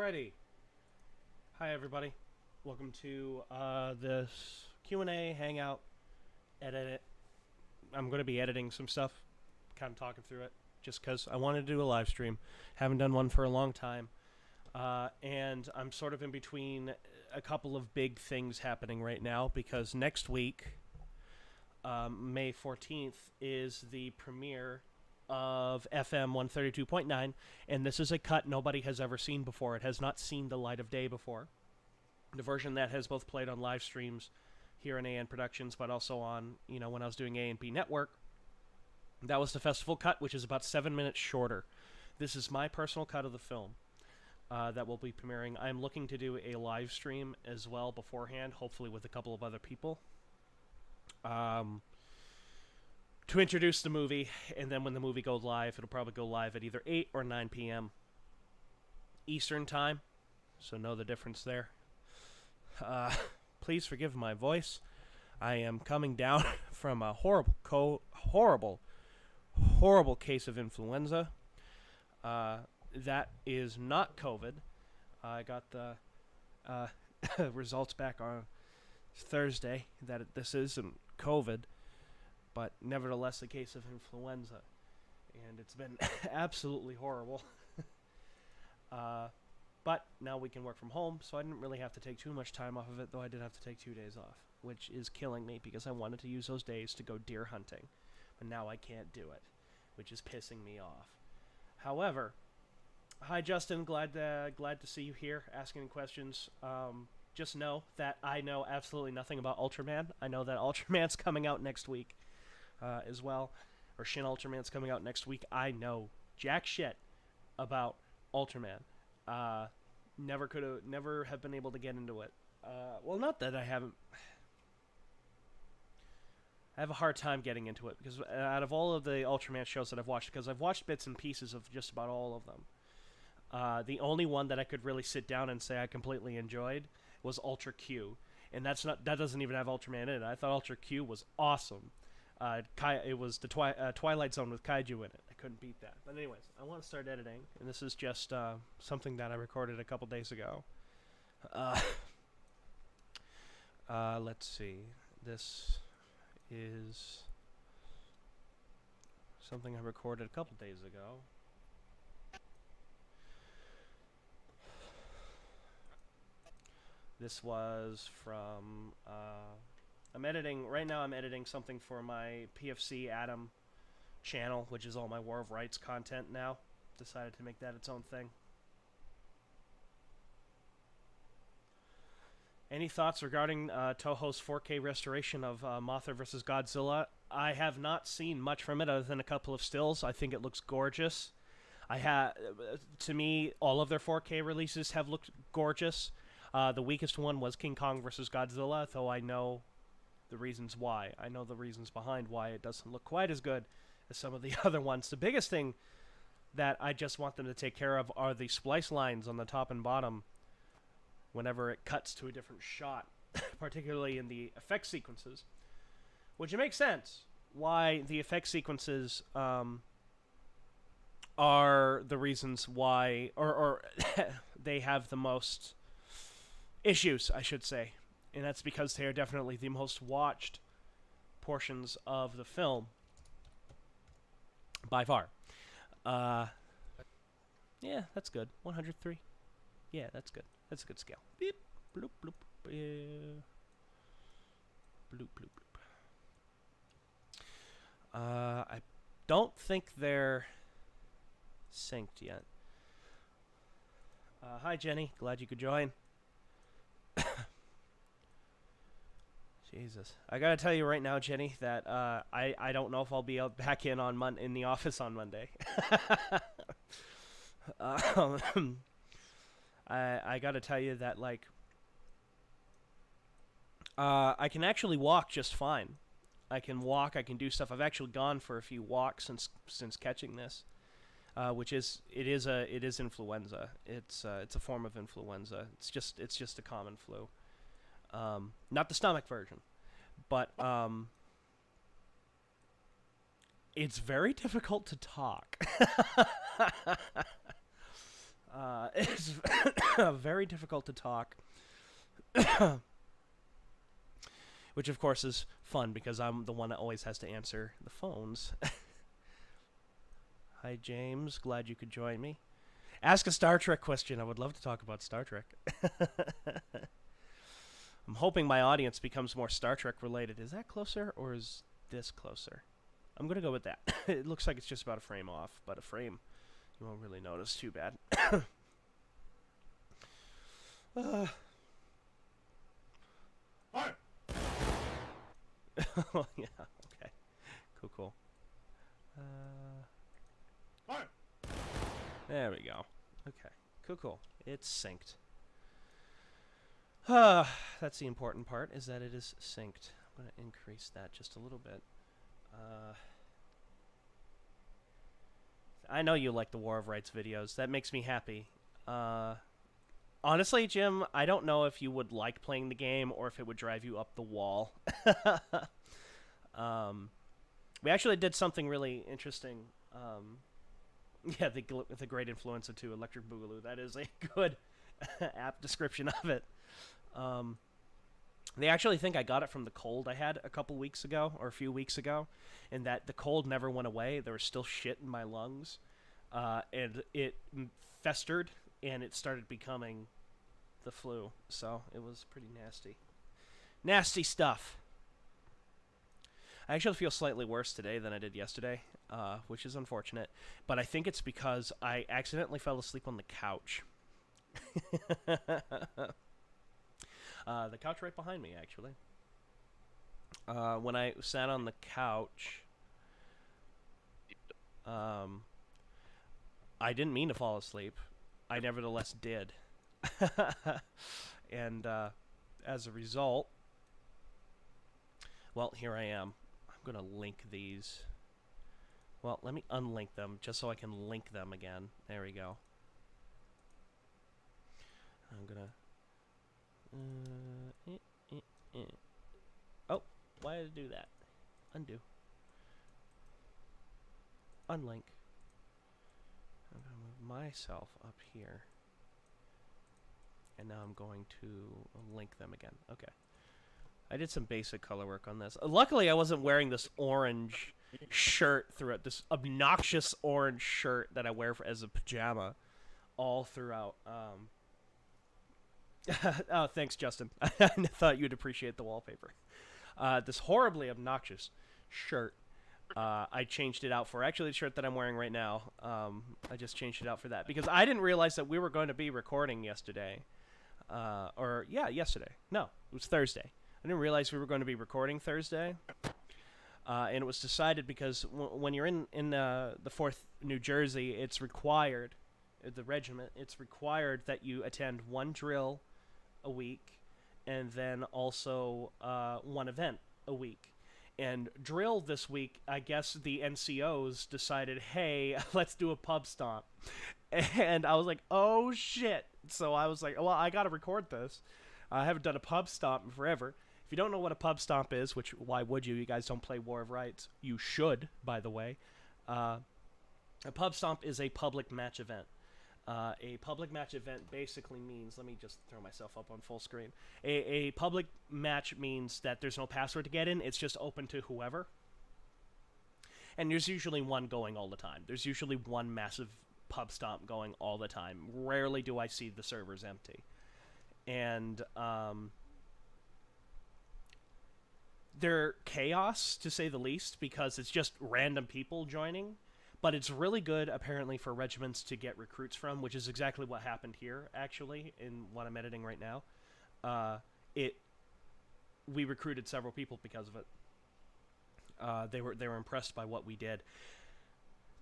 Alrighty. Hi, everybody. Welcome to this Q&A, Hangout, edit. I'm going to be editing some stuff, kind of talking through it, just because I wanted to do a live stream. Haven't done one for a long time. And I'm sort of in between a couple of big things happening right now, because next week, May 14th, is the premiere of FM 132.9, and this is a cut nobody has ever seen before. It has not seen the light of day before. The version that has both played on live streams here in AN Productions, but also on, when I was doing A&P Network. That was the festival cut, which is about 7 minutes shorter. This is my personal cut of the film that will be premiering. I'm looking to do a live stream as well beforehand, hopefully with a couple of other people. To introduce the movie, and then when the movie goes live, it'll probably go live at either 8 or 9 p.m. Eastern Time, so know the difference there. Please forgive my voice. I am coming down from a horrible case of influenza. That is not COVID. I got the results back on Thursday that this isn't COVID, but nevertheless a case of influenza, and it's been absolutely horrible. But now we can work from home, so I didn't really have to take too much time off of it, though I did have to take 2 days off, which is killing me because I wanted to use those days to go deer hunting, but now I can't do it, which is pissing me off. However, hi Justin, glad to see you here, asking questions. Just know that I know absolutely nothing about Ultraman. I know that Ultraman's coming out next week as well, or Shin Ultraman's coming out next week. I know jack shit about Ultraman. Never have been able to get into it. Well, not that I haven't. I have a hard time getting into it because out of all of the Ultraman shows that I've watched, because I've watched bits and pieces of just about all of them, the only one that I could really sit down and say I completely enjoyed was Ultra Q, and that doesn't even have Ultraman in it. I thought Ultra Q was awesome. It was the Twilight Zone with Kaiju in it. I couldn't beat that. But anyways, I want to start editing, and this is just something that I recorded a couple days ago. Let's see. This is something I recorded a couple days ago. This was from... I'm editing something for my PFC Adam channel, which is all my War of Rights content now. Decided to make that its own thing. Any thoughts regarding Toho's 4K restoration of Mothra vs. Godzilla? I have not seen much from it other than a couple of stills. I think it looks gorgeous. To me, all of their 4K releases have looked gorgeous. The weakest one was King Kong vs. Godzilla, though I know the reasons why. I know the reasons behind why it doesn't look quite as good as some of the other ones. The biggest thing that I just want them to take care of are the splice lines on the top and bottom whenever it cuts to a different shot, particularly in the effect sequences, which it makes sense why the effect sequences are the reasons why, or they have the most issues, I should say. And that's because they are definitely the most watched portions of the film by far. Yeah, that's good. 103. Yeah, that's good. That's a good scale. Beep, bloop, bloop. Bloop, bloop, bloop. I don't think they're synced yet. Hi, Jenny. Glad you could join. Jesus, I gotta tell you right now, Jenny, that I don't know if I'll be back in the office on Monday. I gotta tell you that I can actually walk just fine. I can walk. I can do stuff. I've actually gone for a few walks since catching this, which is influenza. It's a form of influenza. It's just a common flu. Not the stomach version, but it's very difficult to talk. It's very difficult to talk, which of course is fun because I'm the one that always has to answer the phones. Hi, James. Glad you could join me. Ask a Star Trek question. I would love to talk about Star Trek. I'm hoping my audience becomes more Star Trek related. Is that closer or is this closer? I'm going to go with that. It looks like it's just about a frame off, but a frame you won't really notice too bad. Oh, yeah, okay. Cool. There we go. Okay, cool. It's synced. That's the important part, is that it is synced. I'm going to increase that just a little bit. I know you like the War of Rights videos. That makes me happy. Honestly, Jim, I don't know if you would like playing the game or if it would drive you up the wall. We actually did something really interesting. Yeah, the Great Influenza 2, Electric Boogaloo. That is a good app description of it. They actually think I got it from the cold I had a couple weeks ago, or a few weeks ago, and that the cold never went away. There was still shit in my lungs, and it festered, and it started becoming the flu. So it was pretty nasty. Nasty stuff. I actually feel slightly worse today than I did yesterday, which is unfortunate. But I think it's because I accidentally fell asleep on the couch. The couch right behind me, actually. When I sat on the couch, I didn't mean to fall asleep. I nevertheless did. And as a result, well, here I am. I'm going to link these. Well, let me unlink them just so I can link them again. There we go. I'm going to... Oh, why did I do that? Undo. Unlink. I'm going to move myself up here. And now I'm going to link them again. Okay. I did some basic color work on this. Luckily, I wasn't wearing this orange shirt throughout. This obnoxious orange shirt that I wear as a pajama all throughout. Oh, thanks, Justin. I thought you'd appreciate the wallpaper. This horribly obnoxious shirt. I changed it out for actually the shirt that I'm wearing right now. I just changed it out for that because I didn't realize that we were going to be recording yesterday. Yesterday. No, it was Thursday. I didn't realize we were going to be recording Thursday. And it was decided because when you're in the 4th New Jersey, it's required, the regiment, it's required that you attend one drill a week and then also one event a week. And drill this week, I guess the NCOs decided, hey, let's do a pub stomp. And I was like, oh, shit. So I was like, well, I got to record this. I haven't done a pub stomp in forever. If you don't know what a pub stomp is, which why would you? You guys don't play War of Rights. You should, by the way. A pub stomp is a public match event. A public match event basically means, let me just throw myself up on full screen. A public match means that there's no password to get in. It's just open to whoever. And there's usually one going all the time. There's usually one massive pub stomp going all the time. Rarely do I see the servers empty. And they're chaos, to say the least, because it's just random people joining. But it's really good, apparently, for regiments to get recruits from, which is exactly what happened here, actually, in what I'm editing right now. We recruited several people because of it. They were impressed by what we did.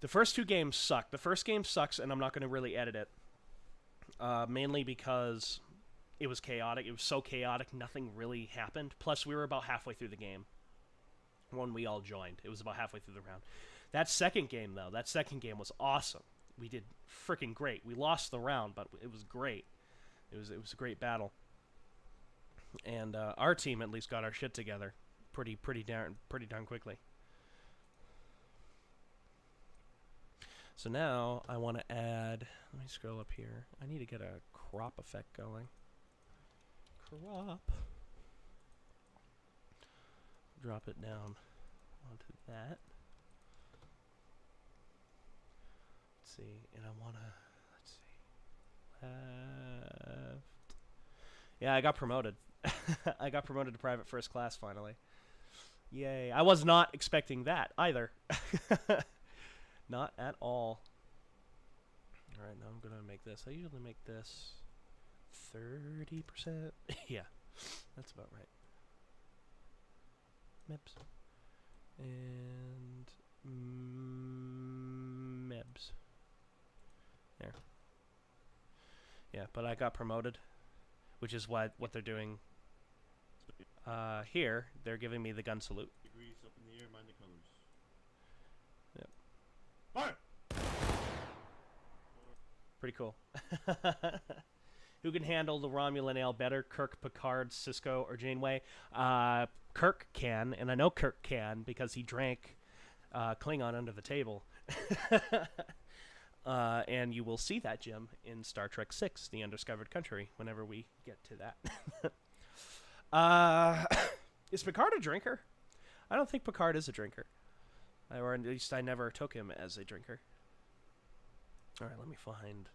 The first two games sucked. The first game sucks, and I'm not going to really edit it. Mainly because it was chaotic. It was so chaotic, nothing really happened. Plus, we were about halfway through the game when we all joined. It was about halfway through the round. That second game, though, was awesome. We did freaking great. We lost the round, but it was great. It was a great battle. And our team at least got our shit together pretty darn quickly. So now I want to add, let me scroll up here. I need to get a crop effect going. Crop. Drop it down onto that. Let's see, and I want to, let's see, left. Yeah, I got promoted. I got promoted to private first class finally. Yay. I was not expecting that either. Not at all. Alright, now I'm going to make this. I usually make this 30%. Yeah, that's about right. Mibs. And Mibs. There. Yeah, but I got promoted, which is what they're doing. Here, they're giving me the gun salute. Degrees up in the air, mind the colors. Yep. Fire! Pretty cool. Who can handle the Romulan ale better, Kirk, Picard, Sisko, or Janeway? Kirk can, and I know Kirk can because he drank Klingon under the table. And you will see that, Jim, in Star Trek VI, The Undiscovered Country, whenever we get to that. Is Picard a drinker? I don't think Picard is a drinker. Or at least I never took him as a drinker. Alright, let me find...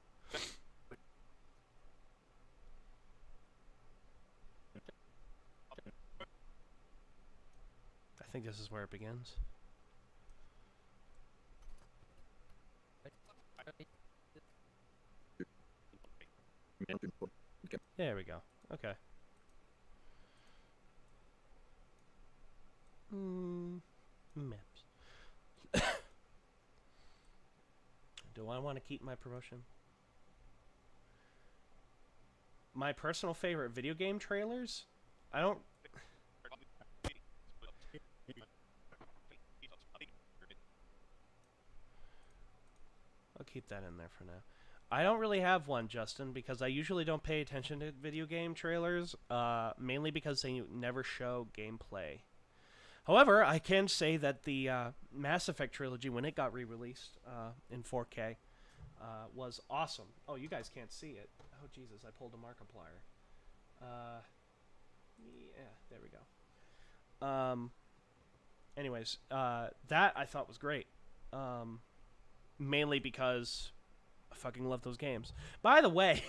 I think this is where it begins. There we go. Okay. Maps. Do I want to keep my promotion? My personal favorite video game trailers? I don't... I'll keep that in there for now. I don't really have one, Justin, because I usually don't pay attention to video game trailers, mainly because they never show gameplay. However, I can say that the Mass Effect trilogy, when it got re-released in 4K, was awesome. Oh, you guys can't see it. Oh, Jesus, I pulled a Markiplier. Yeah, there we go. Anyways, that I thought was great. Mainly because I fucking love those games. By the way,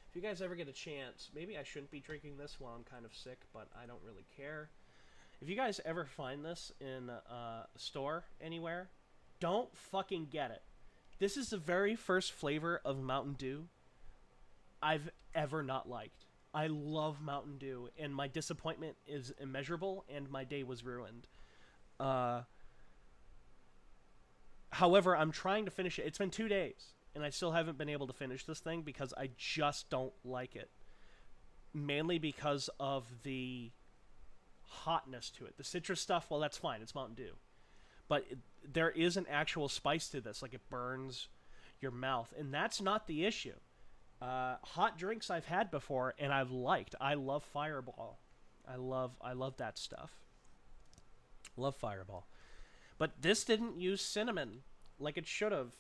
if you guys ever get a chance, maybe I shouldn't be drinking this while I'm kind of sick, but I don't really care. If you guys ever find this in a store anywhere, don't fucking get it. This is the very first flavor of Mountain Dew I've ever not liked. I love Mountain Dew, and my disappointment is immeasurable, and my day was ruined. However, I'm trying to finish it. It's been 2 days, and I still haven't been able to finish this thing because I just don't like it. Mainly because of the hotness to it. The citrus stuff, well, that's fine. It's Mountain Dew. But there is an actual spice to this. Like, it burns your mouth, and that's not the issue. Hot drinks I've had before, and I've liked. I love Fireball. I love that stuff. Love Fireball. But this didn't use cinnamon like it should have.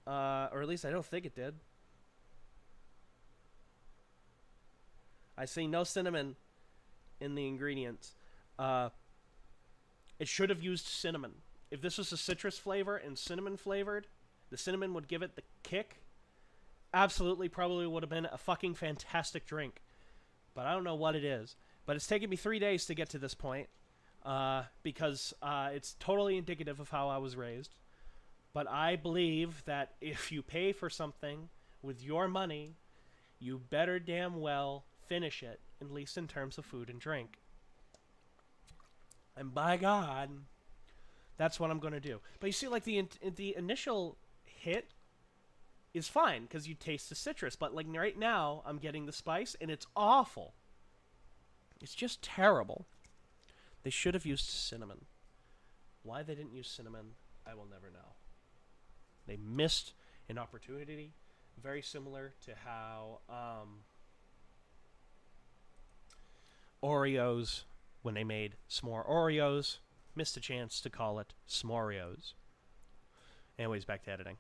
Or at least I don't think it did. I see no cinnamon in the ingredients. It should have used cinnamon. If this was a citrus flavor and cinnamon flavored, the cinnamon would give it the kick. Absolutely, probably would have been a fucking fantastic drink. But I don't know what it is. But it's taken me 3 days to get to this point. Because it's totally indicative of how I was raised. But I believe that if you pay for something with your money, you better damn well finish it, at least in terms of food and drink. And by God, that's what I'm going to do. But you see, like, the initial hit is fine, because you taste the citrus. But, like, right now, I'm getting the spice, and it's awful. It's just terrible. They should have used cinnamon. Why they didn't use cinnamon, I will never know. They missed an opportunity, very similar to how Oreos, when they made s'more Oreos, missed a chance to call it s'moreos. Anyways, back to editing.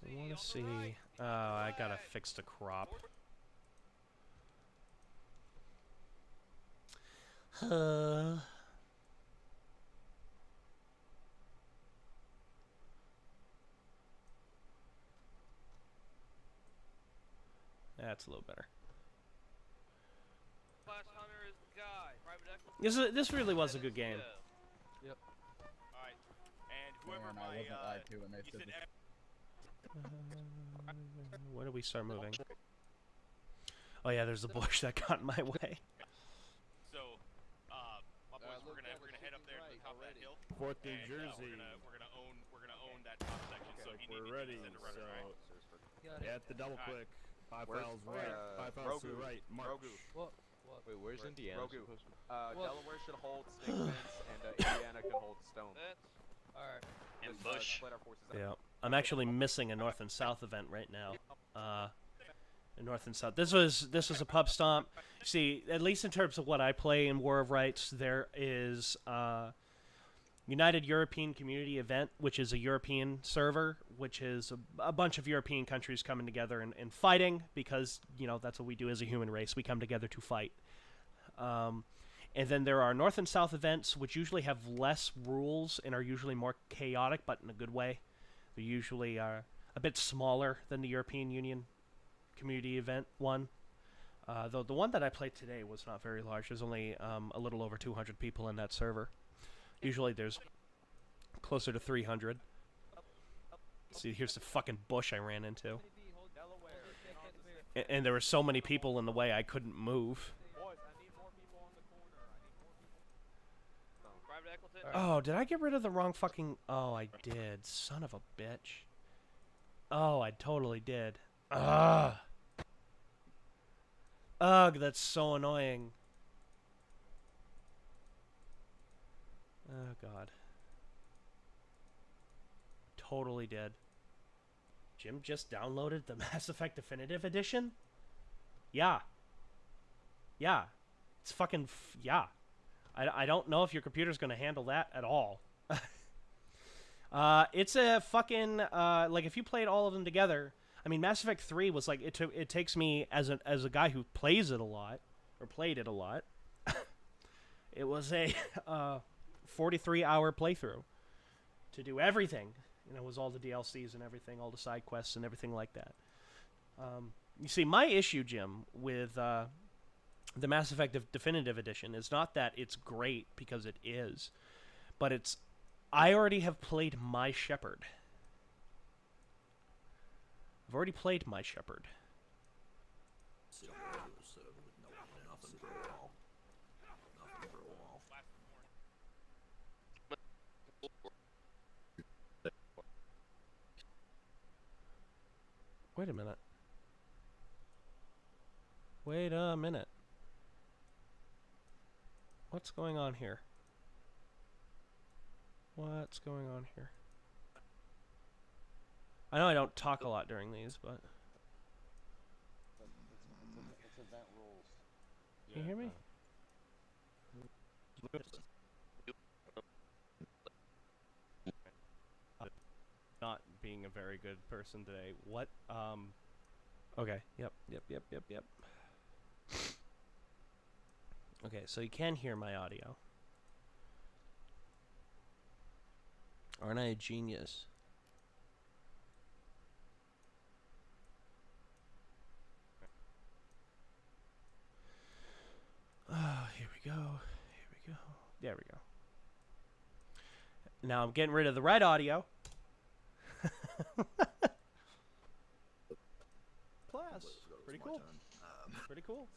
I want to see. Oh, I gotta fix the crop. That's a little better. This really was a good game. Yep. Alright. And whoever Man, I wasn't lied to when they said this. Where do we start moving? Oh yeah, there's a bush that got in my way. So, my boys, we're gonna head up there to the top of that hill. Fourth New And, Jersey. we're gonna own that top section. So if you need We're me, ready. send a runner, alright? Got it. Hit the double Alright. click. Five Where's- files right. Five files to the Rogu. right. March. Rogu. What? Wait, where's Indiana? Rogu. supposed to be? What? Delaware should hold Snake Fence, and Indiana can hold Stone. Alright. Let's, split our forces up. Yeah, I'm actually missing a north and south event right now. North and south. This was a pub stomp. See, at least in terms of what I play in War of Rights, there is United European Community Event, which is a European server, which is a bunch of European countries coming together and fighting because, you know, that's what we do as a human race. We come together to fight. And then there are North and South events, which usually have less rules and are usually more chaotic, but in a good way. They usually are a bit smaller than the European Union Community Event one. Though the one that I played today was not very large. There's only a little over 200 people in that server. Usually there's closer to 300. See, here's the fucking bush I ran into. And there were so many people in the way I couldn't move. Boys, I need more people on the corner. Oh, did I get rid of the wrong fucking... Oh, I did. Son of a bitch. Oh, I totally did. Ugh. Ugh, that's so annoying. Oh, God. Totally did. Jim just downloaded the Mass Effect Definitive Edition? Yeah. Yeah. It's fucking... yeah. I don't know if your computer's going to handle that at all. It's a fucking... like, if you played all of them together... I mean, Mass Effect 3 was like... It takes me, as a guy who plays it a lot, or played it a lot, it was a 43-hour playthrough to do everything. You know, it was all the DLCs and everything, all the side quests and everything like that. You see, my issue, Jim, with... the Mass Effect Definitive Edition is not that it's great, because it is, but it's... I already have played My Shepherd. I've already played My Shepherd. Wait a minute. Wait a minute. What's going on here? What's going on here? I know I don't talk a lot during these, but... It's event rules. Can you hear me? Not being a very good person today. What? Okay. Yep. Okay, so you can hear my audio. Aren't I a genius? Oh, here we go. There we go. Now I'm getting rid of the red audio. Class. Pretty cool. Pretty cool.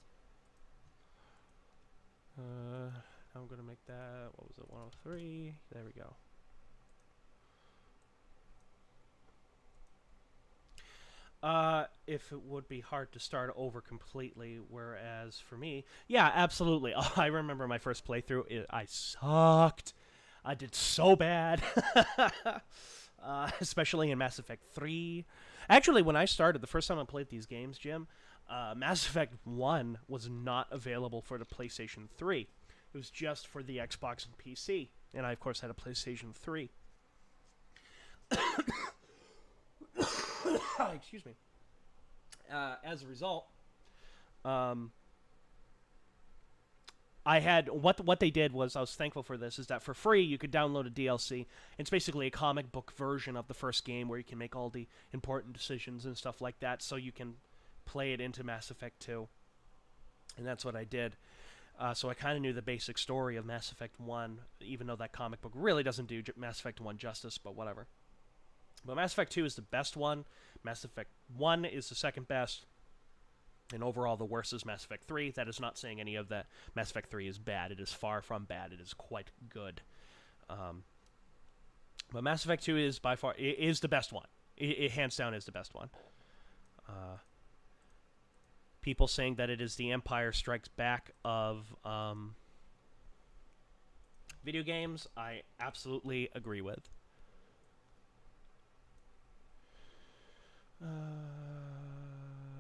I'm gonna make that, what was it, 103? There we go. If it would be hard to start over completely, whereas for me, yeah, absolutely. Oh, I remember my first playthrough. I sucked. I did so bad. Especially in Mass Effect 3. Actually, when I started, the first time I played these games, Jim, Mass Effect 1 was not available for the PlayStation 3. It was just for the Xbox and PC. And I, of course, had a PlayStation 3. Excuse me. As a result, I had what they did was, I was thankful for this, is that for free you could download a DLC. It's basically a comic book version of the first game where you can make all the important decisions and stuff like that, so you can play it into Mass Effect 2. And that's what I did. So I kind of knew the basic story of Mass Effect 1, even though that comic book really doesn't do Mass Effect 1 justice, but whatever. But Mass Effect 2 is the best one. Mass Effect 1 is the second best. And overall, the worst is Mass Effect 3. That is not saying any of that. Mass Effect 3 is bad. It is far from bad. It is quite good. But Mass Effect 2 is by far is the best one. It hands down is the best one. People saying that it is the Empire Strikes Back of video games, I absolutely agree with.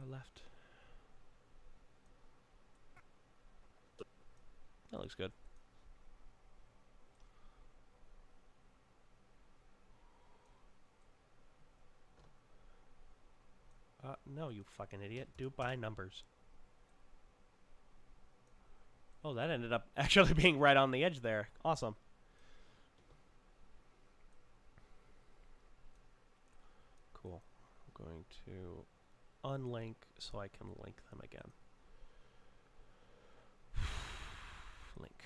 Left. That looks good. No, you fucking idiot. Do it by numbers. Oh, that ended up actually being right on the edge there. Awesome. Cool. I'm going to unlink so I can link them again. Link.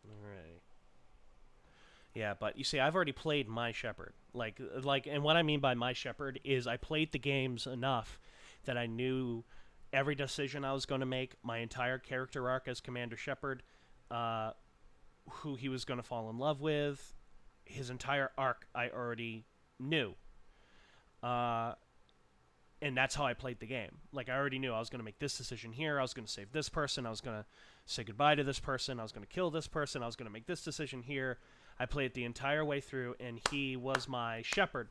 Alright. Yeah, but you see, I've already played My Shepherd. And what I mean by My Shepherd is I played the games enough that I knew every decision I was going to make, my entire character arc as Commander Shepard, who he was going to fall in love with, his entire arc I already knew. And that's how I played the game. Like, I already knew I was going to make this decision here, I was going to save this person, I was going to say goodbye to this person, I was going to kill this person, I was going to make this decision here. I played the entire way through, and he was my shepherd.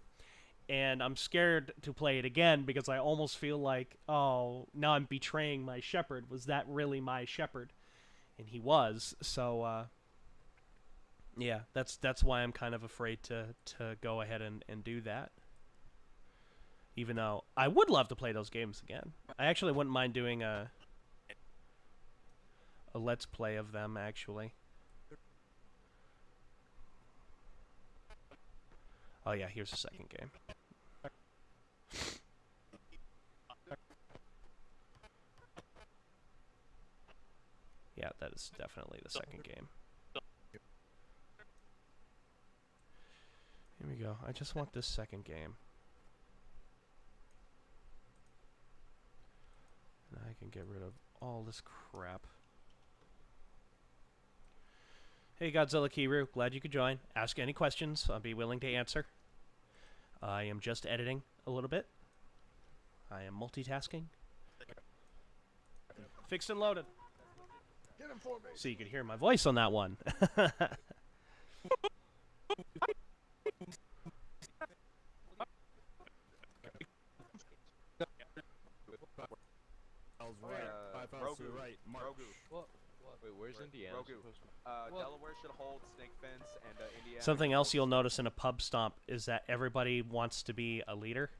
And I'm scared to play it again because I almost feel like, oh, now I'm betraying my shepherd. Was that really my shepherd? And he was. So, yeah, that's why I'm kind of afraid to go ahead and do that. Even though I would love to play those games again. I actually wouldn't mind doing a Let's Play of them, actually. Oh yeah, here's the second game. Yeah, that is definitely the second game. Here we go. I just want this second game. And I can get rid of all this crap. Hey Godzilla Kiru, glad you could join. Ask any questions, I'll be willing to answer. I am just editing a little bit. I am multitasking. Fixed and loaded. Get him for me. So you could hear my voice on that one. Right. Wait, where's Indiana? Delaware should hold Snake Fence, and Indiana. Something else you'll notice in a pub stomp is that everybody wants to be a leader,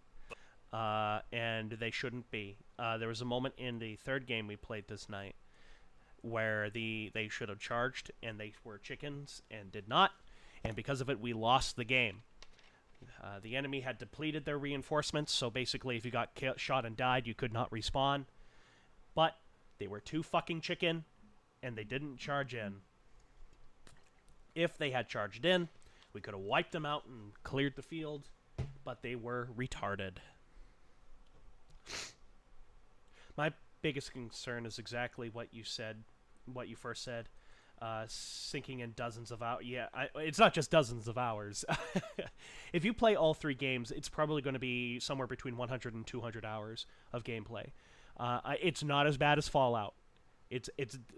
and they shouldn't be. There was a moment in the third game we played this night where they should have charged, and they were chickens and did not, and because of it, we lost the game. The enemy had depleted their reinforcements, so basically if you got shot and died, you could not respawn. But they were too fucking chicken, and they didn't charge in. If they had charged in, we could have wiped them out and cleared the field, but they were retarded. My biggest concern is exactly what you said, what you first said. Sinking in dozens of hours. Yeah, it's not just dozens of hours. If you play all three games, it's probably going to be somewhere between 100 and 200 hours of gameplay. It's not as bad as Fallout. It's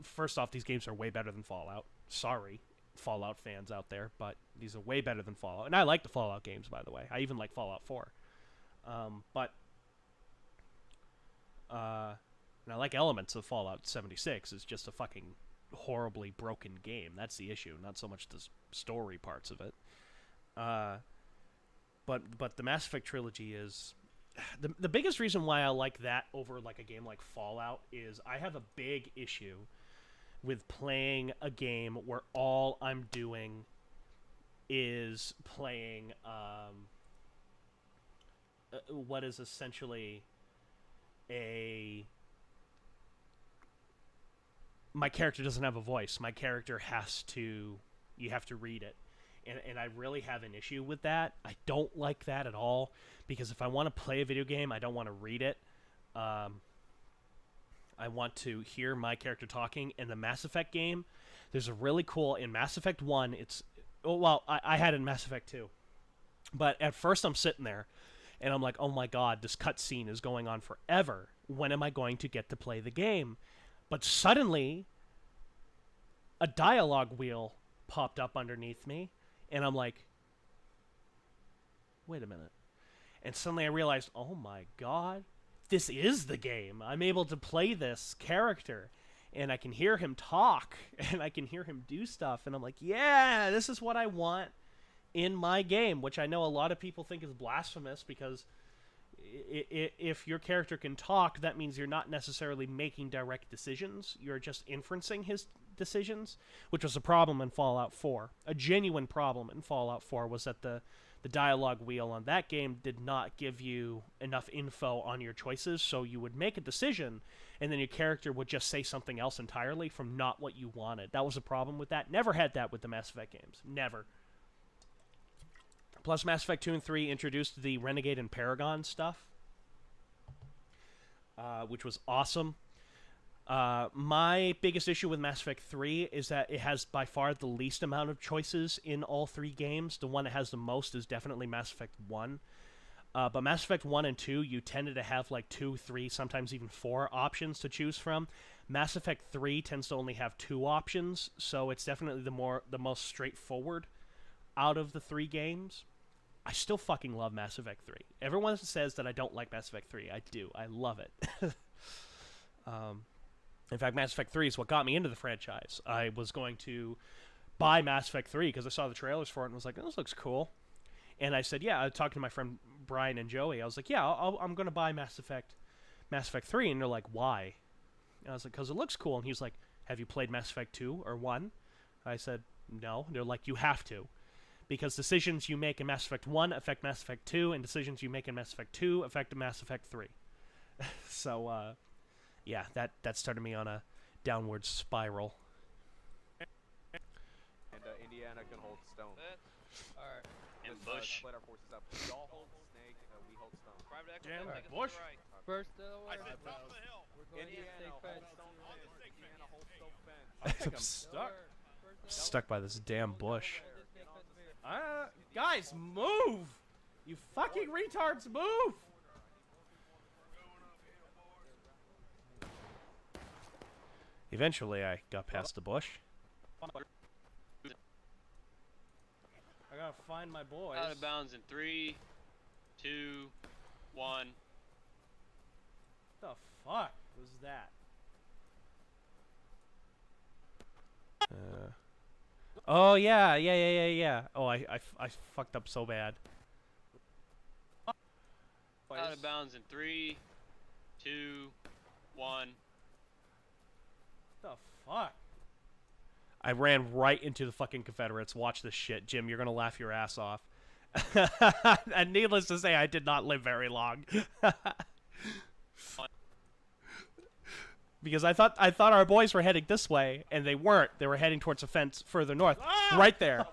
first off, these games are way better than Fallout. Sorry, Fallout fans out there, but these are way better than Fallout. And I like the Fallout games, by the way. I even like Fallout 4. And I like elements of Fallout 76. It's just a fucking horribly broken game. That's the issue, not so much the story parts of it. But the Mass Effect trilogy is the biggest reason why I like that over like a game like Fallout is I have a big issue with playing a game where all I'm doing is playing what is essentially my character doesn't have a voice. My character you have to read it. And I really have an issue with that. I don't like that at all, because if I want to play a video game, I don't want to read it. I want to hear my character talking. In the Mass Effect game, there's a really cool, in Mass Effect 1, I had it in Mass Effect 2. But at first I'm sitting there, and I'm like, oh my god, this cutscene is going on forever. When am I going to get to play the game? But suddenly, a dialogue wheel popped up underneath me, and I'm like, wait a minute. And suddenly I realized, oh my god, this is the game. I'm able to play this character, and I can hear him talk, and I can hear him do stuff, and I'm like, yeah, this is what I want in my game, which I know a lot of people think is blasphemous, because if your character can talk, that means you're not necessarily making direct decisions. You're just inferencing his decisions, which was a problem in Fallout 4. A genuine problem in Fallout 4 was that the dialogue wheel on that game did not give you enough info on your choices, so you would make a decision, and then your character would just say something else entirely from not what you wanted. That was a problem with that. Never had that with the Mass Effect games. Never. Plus, Mass Effect 2 and 3 introduced the Renegade and Paragon stuff, which was awesome. My biggest issue with Mass Effect 3 is that it has by far the least amount of choices in all three games. The one that has the most is definitely Mass Effect 1. But Mass Effect 1 and 2, you tended to have like 2, 3, sometimes even 4 options to choose from. Mass Effect 3 tends to only have 2 options, so it's definitely the most straightforward out of the 3 games. I still fucking love Mass Effect 3. Everyone says that I don't like Mass Effect 3. I do. I love it. In fact, Mass Effect 3 is what got me into the franchise. I was going to buy Mass Effect 3 because I saw the trailers for it and was like, oh, this looks cool. And I said, yeah, I talked to my friend Brian and Joey. I was like, yeah, I'm going to buy Mass Effect 3. And they're like, why? And I was like, because it looks cool. And he was like, have you played Mass Effect 2 or 1? I said, no. And they're like, you have to. Because decisions you make in Mass Effect 1 affect Mass Effect 2, and decisions you make in Mass Effect 2 affect Mass Effect 3. So, yeah, that started me on a downward spiral. And Indiana can hold stone. Alright. And Bush. Split our forces up. Y'all hold snake, we hold stone. Private Damn, take us to Bush. the right. First Delaware. I said top of the hill. We're going to Indiana, stake hold fence. stone fence. Indiana, hold stone fence. I think I'm stuck. Stuck by this damn bush. Delaware. Guys, move! You fucking retards, move! Eventually, I got past the bush. I gotta find my boys. Out of bounds in 3, 2, 1. What the fuck was that? Oh yeah. Oh, I fucked up so bad. Out of bounds in 3, 2, 1. What the fuck? I ran right into the fucking Confederates. Watch this shit, Jim. You're gonna laugh your ass off. And needless to say, I did not live very long. Because I thought our boys were heading this way, and they weren't. They were heading towards a fence further north. Ah! Right there.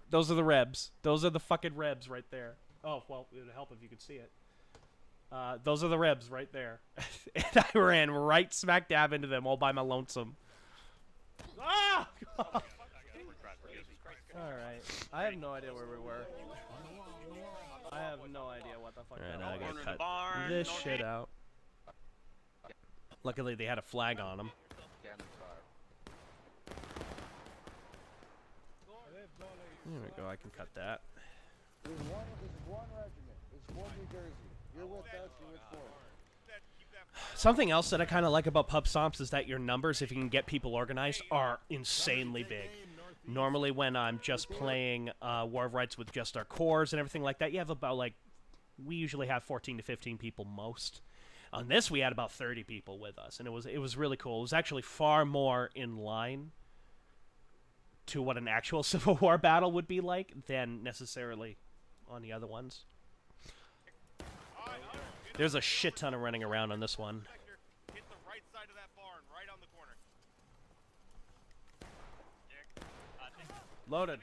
Those are the Rebs. Those are the fucking Rebs right there. Oh, well, it would help if you could see it. Those are the Rebs right there. And I ran right smack dab into them all by my lonesome. Ah! Alright. I have no idea where we were. I have no idea what the fuck. Alright, now I gotta cut this shit out. Luckily, they had a flag on them. There we go, I can cut that. There's one regiment. It's Fort New Jersey. You're with us, you're with Fort. Something else that I kind of like about pub stomps is that your numbers, if you can get people organized, are insanely big. Normally when I'm just playing War of Rights with just our cores and everything like that, you have about, like, we usually have 14 to 15 people most. On this, we had about 30 people with us, and it was really cool. It was actually far more in line to what an actual Civil War battle would be like than necessarily on the other ones. There's a shit ton of running around on this one. Hit the right side of that barn, right on the corner. Loaded.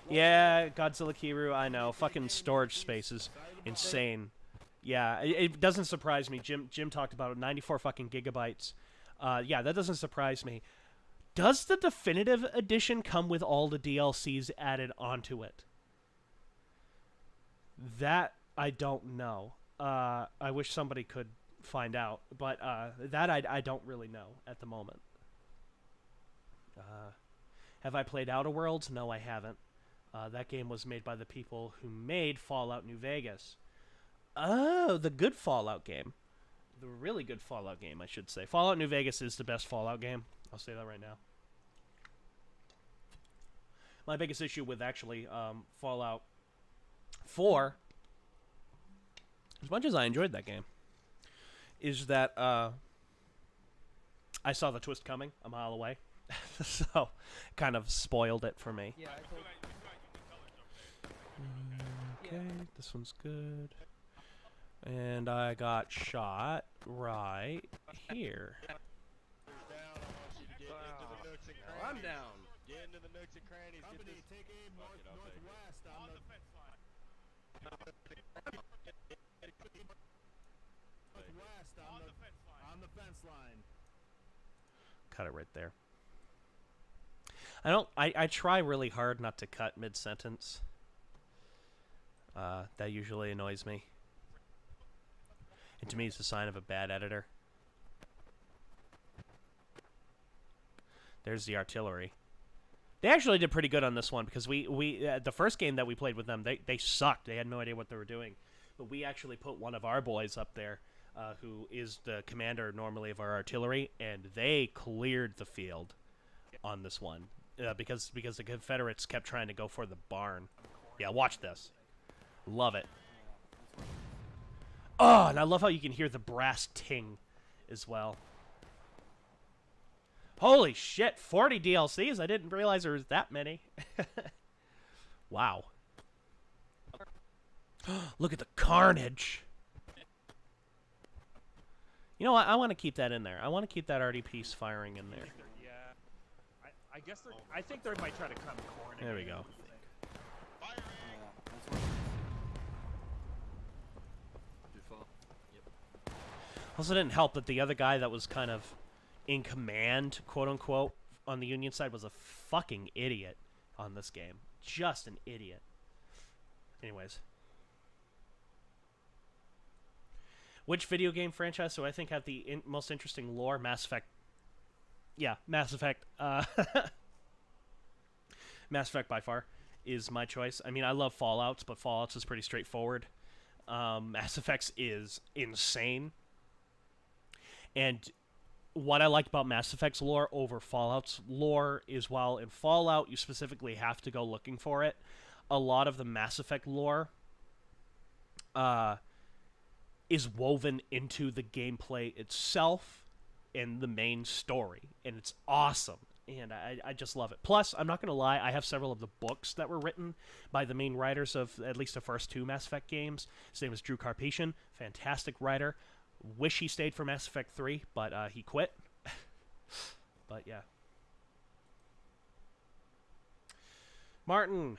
Yeah, Godzilla Kiru, I know. Fucking storage space is insane. Yeah, it doesn't surprise me. Jim talked about it, 94 fucking gigabytes. Yeah, that doesn't surprise me. Does the definitive edition come with all the DLCs added onto it? That I don't know. I wish somebody could find out, but that I don't really know at the moment. Have I played Outer Worlds? No, I haven't. That game was made by the people who made Fallout New Vegas. Oh, the good Fallout game. The really good Fallout game, I should say. Fallout New Vegas is the best Fallout game. I'll say that right now. My biggest issue with actually Fallout 4, as much as I enjoyed that game, is that I saw the twist coming a mile away. So, kind of spoiled it for me. Yeah, Okay, this one's good. And I got shot right here. I'm down. Get into the nooks and crannies. Company, take aim northwest on the fence line. northwest on the fence line. Cut it right there. I try really hard not to cut mid-sentence. That usually annoys me. And to me, it's a sign of a bad editor. There's the artillery. They actually did pretty good on this one because the first game that we played with them, they sucked. They had no idea what they were doing. But we actually put one of our boys up there, who is the commander normally of our artillery, and they cleared the field on this one because the Confederates kept trying to go for the barn. Yeah, watch this. Love it. Oh, and I love how you can hear the brass ting as well. Holy shit, 40 DLCs? I didn't realize there was that many. Wow. Look at the carnage. You know what? I want to keep that in there. I want to keep that arty piece firing in there. Yeah. I guess I think they might try to cut corn. There we go. Also didn't help that the other guy that was kind of in command, quote-unquote, on the Union side was a fucking idiot on this game. Just an idiot. Anyways. Which video game franchise do I think have the most interesting lore? Mass Effect. Yeah, Mass Effect. Mass Effect by far is my choice. I mean, I love Fallouts, but Fallouts is pretty straightforward. Mass Effects is insane. And what I liked about Mass Effect's lore over Fallout's lore is while in Fallout you specifically have to go looking for it, a lot of the Mass Effect lore is woven into the gameplay itself and the main story, and it's awesome. And I just love it. Plus, I'm not going to lie, I have several of the books that were written by the main writers of at least the first two Mass Effect games. His name is Drew Karpyshyn, fantastic writer. Wish he stayed for Mass Effect 3, but he quit. But yeah. Martin,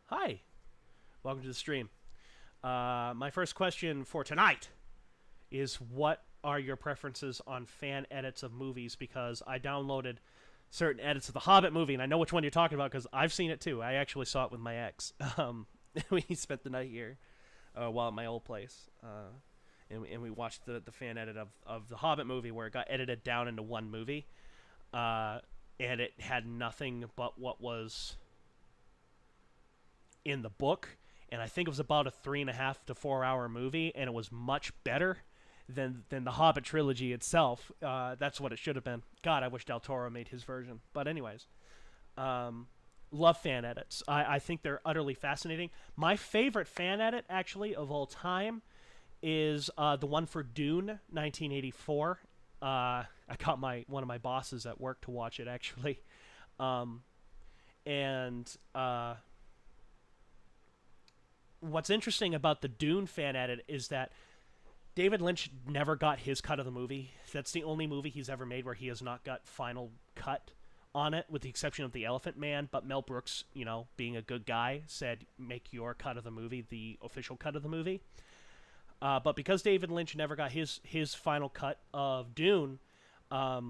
hi. Welcome to the stream. My first question for tonight is, what are your preferences on fan edits of movies? Because I downloaded certain edits of the Hobbit movie, and I know which one you're talking about because I've seen it too. I actually saw it with my ex. We spent the night here while at my old place. And we watched the fan edit of the Hobbit movie where it got edited down into one movie. And it had nothing but what was in the book. and I think it was about a 3.5 to 4 hour movie, and it was much better than the Hobbit trilogy itself. That's what it should have been. God, I wish Del Toro made his version. But anyways, love fan edits. I think they're utterly fascinating. My favorite fan edit, actually, of all time is the one for Dune, 1984. I got one of my bosses at work to watch it, actually. What's interesting about the Dune fan edit is that David Lynch never got his cut of the movie. That's the only movie he's ever made where he has not got final cut on it, with the exception of The Elephant Man. But Mel Brooks, being a good guy, said, make your cut of the movie the official cut of the movie. But because David Lynch never got his final cut of Dune, a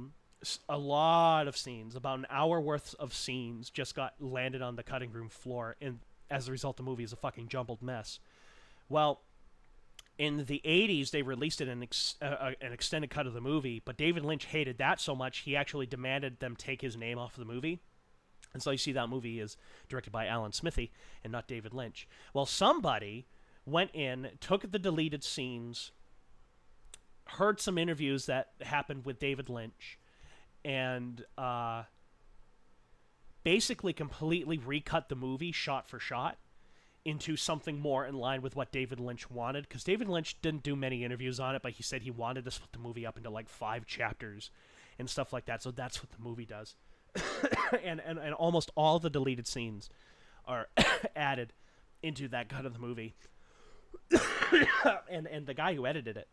lot of scenes, about an hour worth of scenes, just got landed on the cutting room floor, and as a result, the movie is a fucking jumbled mess. Well, in the 80s, they released an extended cut of the movie, but David Lynch hated that so much, he actually demanded them take his name off of the movie. And so you see that movie is directed by Alan Smithy and not David Lynch. Well, somebody went in, took the deleted scenes, heard some interviews that happened with David Lynch, and basically completely recut the movie shot for shot into something more in line with what David Lynch wanted, because David Lynch didn't do many interviews on it, but he said he wanted to split the movie up into like 5 chapters and stuff like that, so that's what the movie does. and almost all the deleted scenes are added into that cut of the movie. and the guy who edited it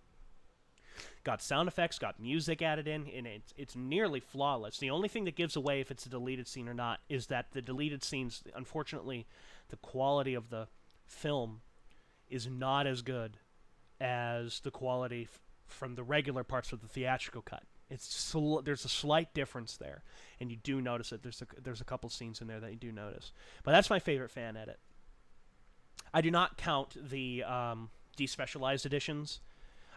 got sound effects, got music added in, and it's nearly flawless. The only thing that gives away if it's a deleted scene or not is that the deleted scenes, unfortunately, the quality of the film is not as good as the quality from the regular parts of the theatrical cut. There's a slight difference there, and you do notice it. There's a couple scenes in there that you do notice. But that's my favorite fan edit. I do not count the despecialized editions.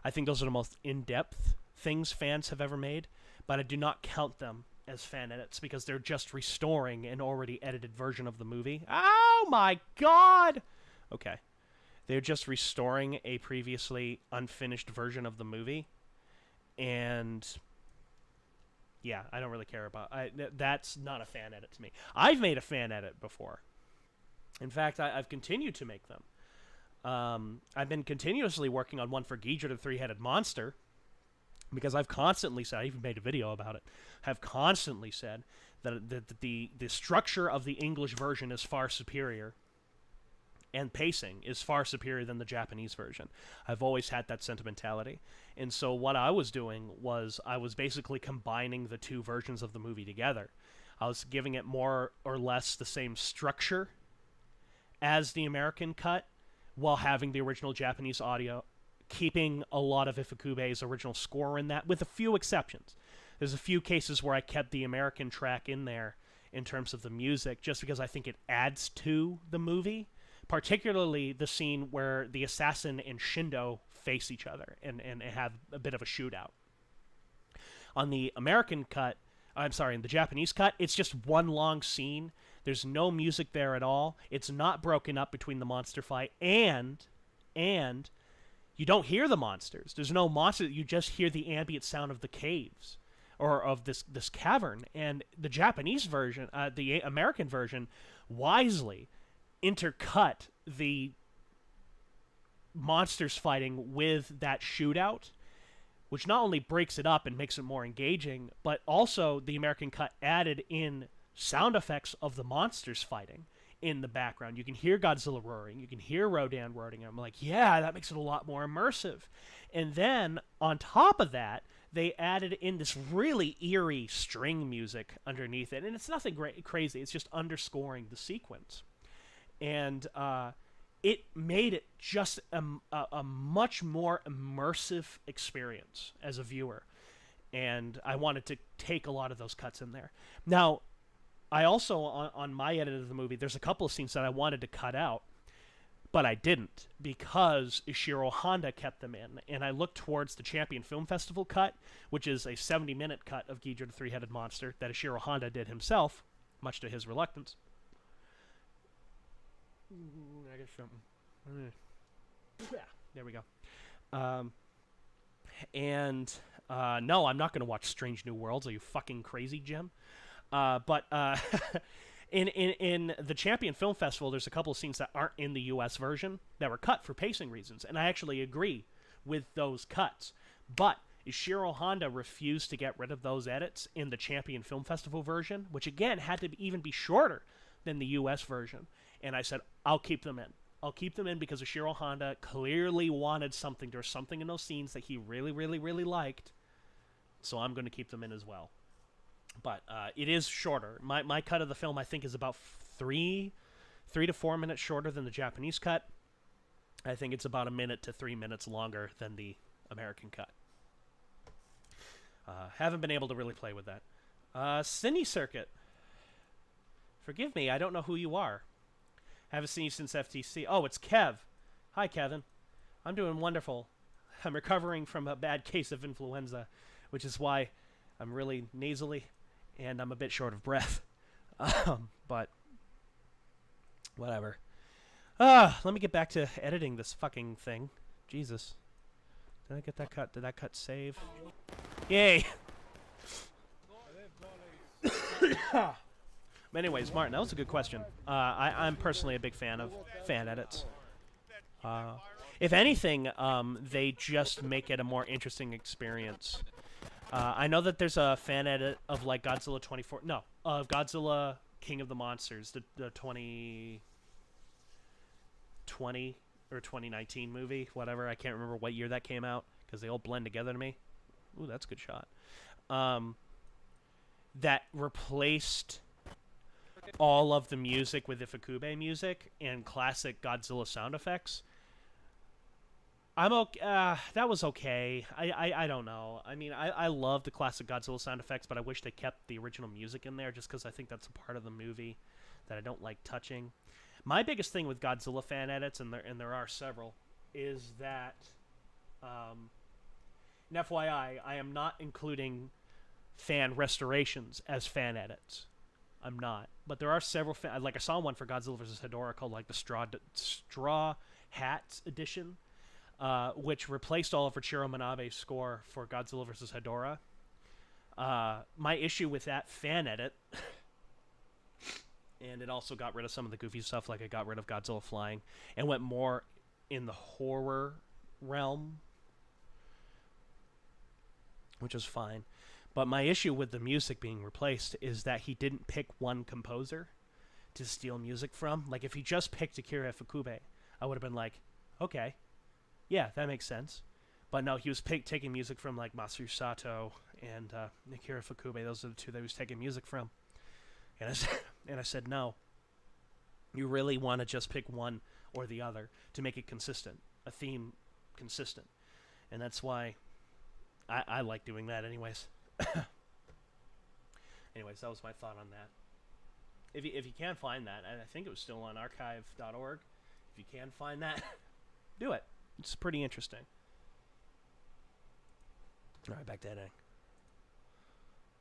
I think those are the most in-depth things fans have ever made, but I do not count them as fan edits because they're just restoring an already edited version of the movie. Oh my god! Okay. They're just restoring a previously unfinished version of the movie, and yeah, I don't really care about that's not a fan edit to me. I've made a fan edit before. In fact, I've continued to make them. I've been continuously working on one for Ghidra the Three-Headed Monster, because I've constantly said, I even made a video about it, have constantly said that the structure of the English version is far superior, and pacing is far superior than the Japanese version. I've always had that sentimentality. And so what I was doing was I was basically combining the two versions of the movie together. I was giving it more or less the same structure as the American cut, while having the original Japanese audio, keeping a lot of Ifukube's original score in that, with a few exceptions. There's a few cases where I kept the American track in there in terms of the music, just because I think it adds to the movie, particularly the scene where the assassin and Shindo face each other and have a bit of a shootout. On the American cut, in the Japanese cut, it's just one long scene. There's no music there at all. It's not broken up between the monster fight, and you don't hear the monsters. There's no monster. You just hear the ambient sound of the caves, or of this cavern. And the Japanese version, the American version, wisely intercut the monsters fighting with that shootout, which not only breaks it up and makes it more engaging, but also the American cut added in sound effects of the monsters fighting in the background. You can hear Godzilla roaring. You can hear Rodan roaring. I'm like, yeah, that makes it a lot more immersive. And then, on top of that, they added in this really eerie string music underneath it. And it's nothing crazy. It's just underscoring the sequence. And it made it just a much more immersive experience as a viewer. And I wanted to take a lot of those cuts in there. Now, I also, on my edit of the movie, there's a couple of scenes that I wanted to cut out, but I didn't, because Ishiro Honda kept them in. And I looked towards the Champion Film Festival cut, which is a 70-minute cut of Ghidra the Three-Headed Monster that Ishiro Honda did himself, much to his reluctance. I got something. Yeah, there we go. No, I'm not going to watch Strange New Worlds. Are you fucking crazy, Jim? But in the Champion Film Festival, there's a couple of scenes that aren't in the U.S. version that were cut for pacing reasons, and I actually agree with those cuts. But Ishiro Honda refused to get rid of those edits in the Champion Film Festival version, which again had to even be shorter than the U.S. version. And I said, I'll keep them in. I'll keep them in because Ishiro Honda clearly wanted something. There's something in those scenes that he really, really, really liked. So I'm going to keep them in as well. But it is shorter. My cut of the film, I think, is about 3 to 4 minutes shorter than the Japanese cut. I think it's about 1 minute to 3 minutes longer than the American cut. Haven't been able to really play with that. Cine Circuit. Forgive me, I don't know who you are. Haven't seen you since FTC. Oh, it's Kev. Hi, Kevin. I'm doing wonderful. I'm recovering from a bad case of influenza, which is why I'm really nasally and I'm a bit short of breath. But whatever. Let me get back to editing this fucking thing. Jesus. Did I get that cut? Did that cut save? Yay! But anyways, Martin, that was a good question. I'm personally a big fan of fan edits. If anything, they just make it a more interesting experience. I know that there's a fan edit of like Godzilla 24. No, Godzilla King of the Monsters, the 2020 or 2019 movie, whatever. I can't remember what year that came out because they all blend together to me. Ooh, that's a good shot. That replaced all of the music with Ifukube music and classic Godzilla sound effects. I'm okay. That was okay. I don't know. I mean, I love the classic Godzilla sound effects, but I wish they kept the original music in there just because I think that's a part of the movie that I don't like touching. My biggest thing with Godzilla fan edits, and there are several, is that, and FYI, I am not including fan restorations as fan edits. I'm not. But there are several like I saw one for Godzilla vs. Hedorah called like the Straw Hats edition, which replaced all of Richiro Manabe's score for Godzilla vs. Hedorah. My issue with that fan edit, and it also got rid of some of the goofy stuff, like it got rid of Godzilla flying and went more in the horror realm, which is fine. But my issue with the music being replaced is that he didn't pick one composer to steal music from. Like, if he just picked Akira Ifukube, I would have been like, okay, yeah, that makes sense. But no, he was taking music from, like, Masaru Sato and Akira Ifukube. Those are the two that he was taking music from. And I said, no. You really want to just pick one or the other to make it consistent, a theme consistent. And that's why I like doing that anyways. Anyways, that was my thought on that. If you can find that, and I think it was still on archive.org, if you can find that, do it. It's pretty interesting. All right, back to editing.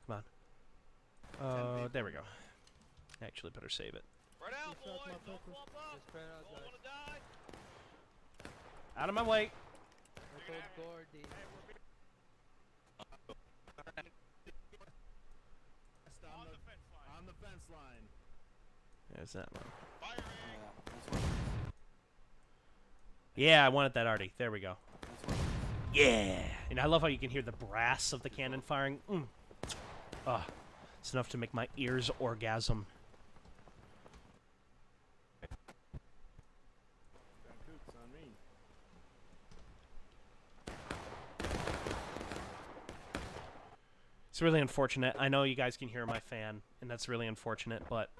Come on. There we go. Actually, better save it. Right out, boys. Don't flop up. Don't want to die. Out of my way. On the fence line. There's that one. Firing. Yeah, I wanted that already. There we go. Yeah! And I love how you can hear the brass of the cannon firing. It's enough to make my ears orgasm. It's really unfortunate. I know you guys can hear my fan, and that's really unfortunate, but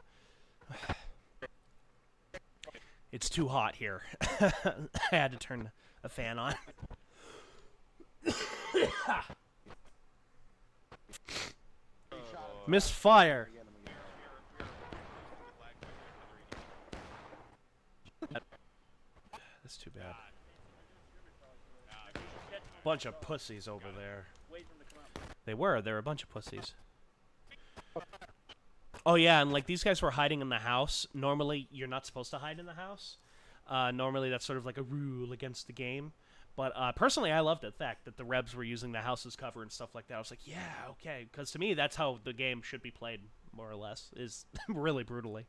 it's too hot here. I had to turn a fan on. Misfire. That's too bad. Bunch of pussies over there. They were a bunch of pussies. Oh yeah, and like these guys were hiding in the house. Normally, you're not supposed to hide in the house. Normally, that's sort of like a rule against the game. But personally, I loved the fact that the Rebs were using the house as cover and stuff like that. I was like, yeah, okay. Because to me, that's how the game should be played, more or less, is really brutally.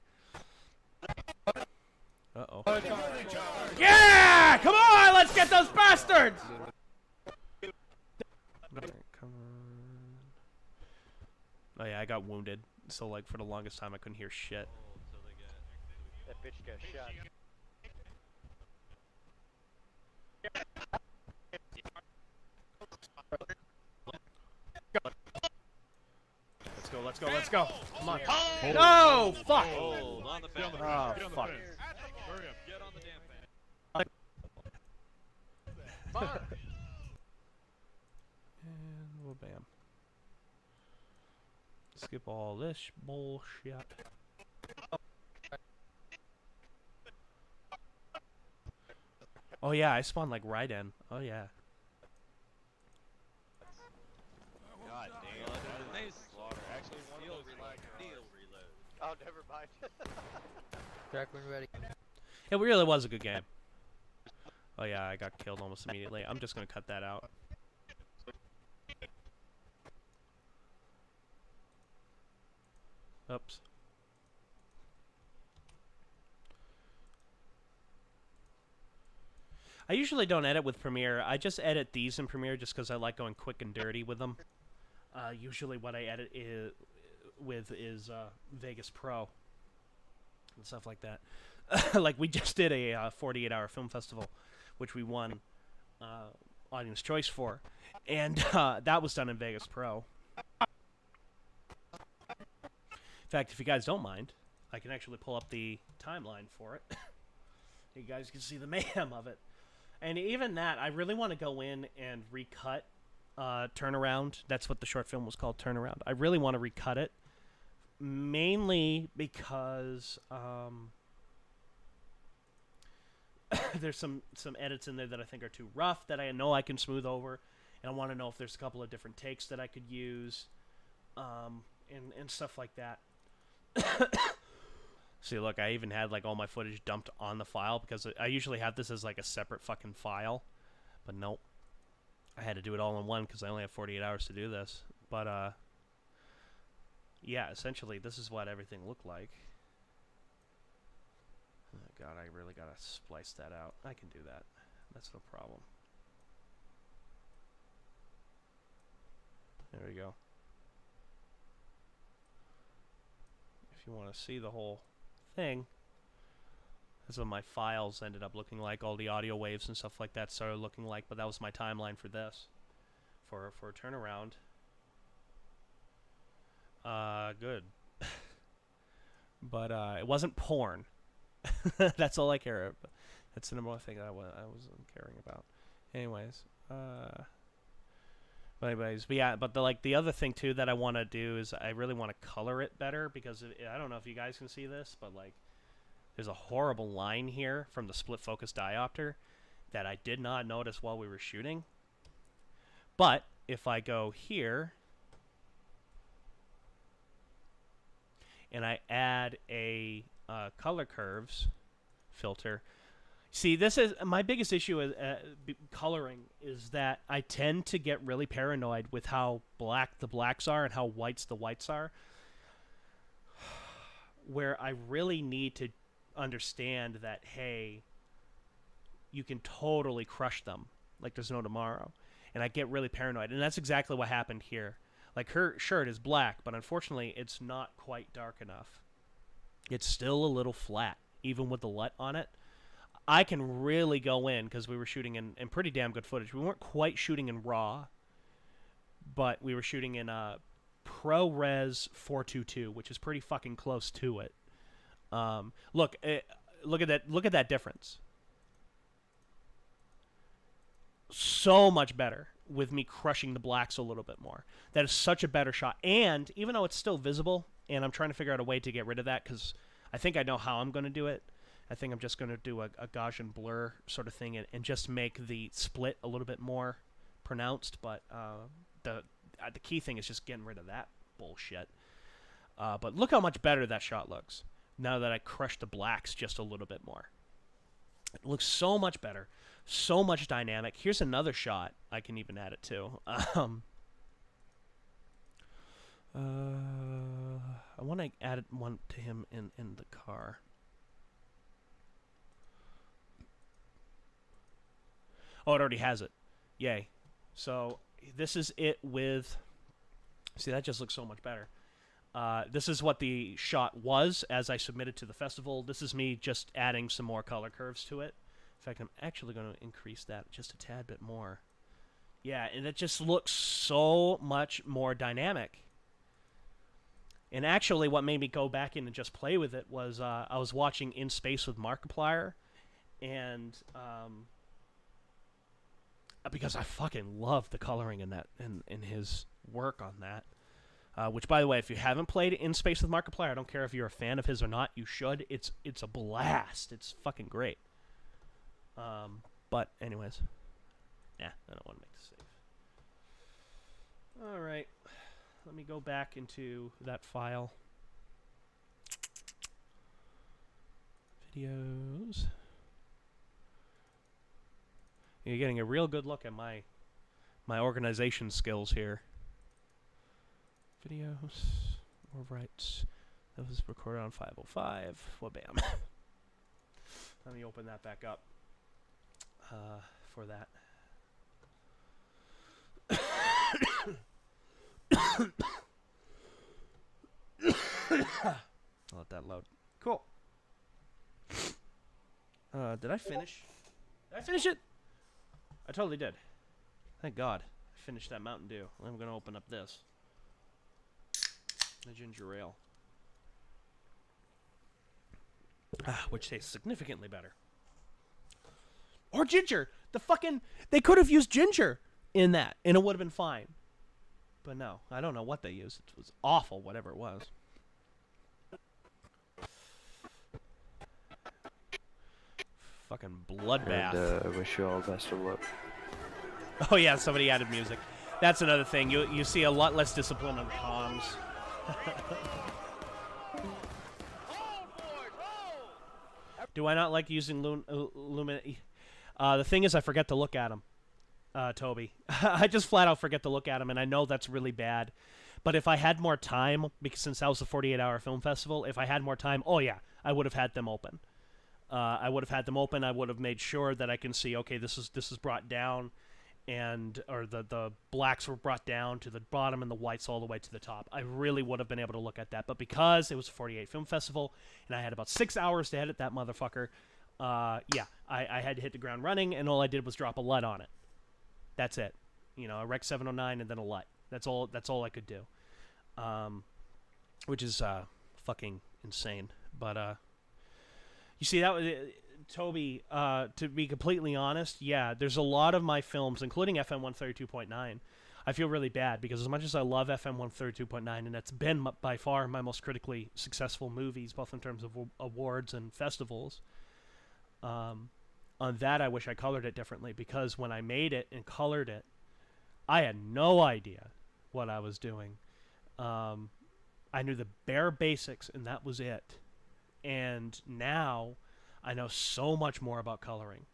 Uh-oh. Yeah! Come on! Let's get those bastards! Come on. Oh, yeah, I got wounded. So, like, for the longest time, I couldn't hear shit. That bitch got shot. Let's go, let's go, let's go. Come on. Hold. No! Fuck! Hold on the fence. Oh, fuck. Hurry up. Get on the damn fence. Fire! And well, bam. Skip all this bullshit. Oh yeah, I spawned like right in. Oh yeah. God damn. Nice slaughter. Actually, one of those like Neil reload. Oh, never mind. Jack, when you're ready. It really was a good game. Oh yeah, I got killed almost immediately. I'm just gonna cut that out. Oops. I usually don't edit with Premiere. I just edit these in Premiere just because I like going quick and dirty with them. Usually what I edit with is Vegas Pro and stuff like that. Like we just did a 48-hour film festival, which we won Audience Choice for, and that was done in Vegas Pro. In fact, if you guys don't mind, I can actually pull up the timeline for it. You guys can see the mayhem of it. And even that, I really want to go in and recut Turnaround. That's what the short film was called, Turnaround. I really want to recut it, mainly because there's some edits in there that I think are too rough that I know I can smooth over, and I want to know if there's a couple of different takes that I could use, and stuff like that. See, look, I even had like all my footage dumped on the file because I usually have this as like a separate fucking file, but nope. I had to do it all in one because I only have 48 hours to do this. But yeah, essentially this is what everything looked like. Oh God, I really gotta splice that out. I can do that. That's no problem. There we go. If you want to see the whole thing, that's what my files ended up looking like. All the audio waves and stuff like that started looking like, but that was my timeline for this, for Turnaround. Good. But it wasn't porn. That's all I care about. That's the number one thing that I wasn't caring about. Anyways, but yeah, but the other thing too that I want to do is I really want to color it better, because I don't know if you guys can see this, but like there's a horrible line here from the split focus diopter that I did not notice while we were shooting. But if I go here and I add a color curves filter. See, this is my biggest issue with coloring, is that I tend to get really paranoid with how black the blacks are and how whites the whites are, where I really need to understand that, hey, you can totally crush them like there's no tomorrow. And I get really paranoid, and that's exactly what happened here. Like, her shirt is black, but unfortunately it's not quite dark enough. It's still a little flat, even with the LUT on it. I can really go in, because we were shooting in pretty damn good footage. We weren't quite shooting in RAW, but we were shooting in ProRes 422, which is pretty fucking close to it. Look at that difference. So much better with me crushing the blacks a little bit more. That is such a better shot. And even though it's still visible, and I'm trying to figure out a way to get rid of that, because I think I know how I'm going to do it. I think I'm just going to do a Gaussian blur sort of thing and just make the split a little bit more pronounced. But the key thing is just getting rid of that bullshit. But look how much better that shot looks now that I crushed the blacks just a little bit more. It looks so much better, so much dynamic. Here's another shot. I can even add it to. I want to add one to him in the car. Oh, it already has it. Yay. So this is it with... See, that just looks so much better. This is what the shot was as I submitted to the festival. This is me just adding some more color curves to it. In fact, I'm actually going to increase that just a tad bit more. Yeah, and it just looks so much more dynamic. And actually, what made me go back in and just play with it was I was watching In Space with Markiplier, and because I fucking love the coloring in that, in his work on that. Which, by the way, if you haven't played In Space with Markiplier, I don't care if you're a fan of his or not, you should. It's a blast. It's fucking great. But anyways, I don't want to make this save. All right. Let me go back into that file. Videos. You're getting a real good look at my organization skills here. Videos. Rights. That was recorded on 505. Well, bam. Let me open that back up for that. I'll let that load. Cool. Did I finish? Did I finish it? I totally did. Thank God. I finished that Mountain Dew. I'm going to open up this. The ginger ale. Which tastes significantly better. Or ginger! They could have used ginger in that, and it would have been fine. But no, I don't know what they used. It was awful, whatever it was. Fucking bloodbath. And I wish you all best of luck. Oh yeah, somebody added music. That's another thing. You see a lot less discipline on comms. Do I not like using Lumen? The thing is, I forget to look at them, Toby. I just flat out forget to look at them, and I know that's really bad. But if I had more time, because since that was a 48-hour film festival, if I had more time, oh yeah, I would have had them open. I would have had them open. I would have made sure that I can see, okay, this is brought down, or the blacks were brought down to the bottom and the whites all the way to the top. I really would have been able to look at that. But because it was a 48 film festival and I had about 6 hours to edit that motherfucker, I had to hit the ground running, and all I did was drop a LUT on it. That's it. You know, a Rec 709 and then a LUT. That's all I could do. Which is fucking insane. But you see, that was Toby, to be completely honest, yeah, there's a lot of my films, including FM 132.9, I feel really bad, because as much as I love FM 132.9, and that's been by far my most critically successful movies, both in terms of awards and festivals, on that I wish I colored it differently, because when I made it and colored it, I had no idea what I was doing. I knew the bare basics, and that was it. And now I know so much more about coloring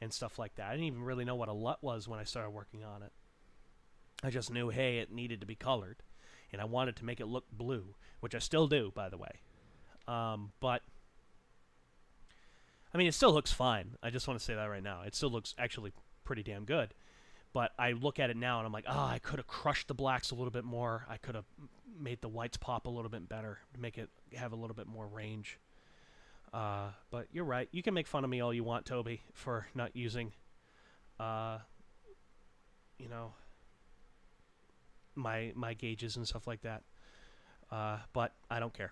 and stuff like that. I didn't even really know what a LUT was when I started working on it. I just knew, hey, it needed to be colored, and I wanted to make it look blue, which I still do, by the way. But, I mean, it still looks fine. I just want to say that right now. It still looks actually pretty damn good. But I look at it now, and I'm like, I could have crushed the blacks a little bit more. I could have made the whites pop a little bit better, make it have a little bit more range. But you're right. You can make fun of me all you want, Toby, for not using, you know, my gauges and stuff like that. But I don't care.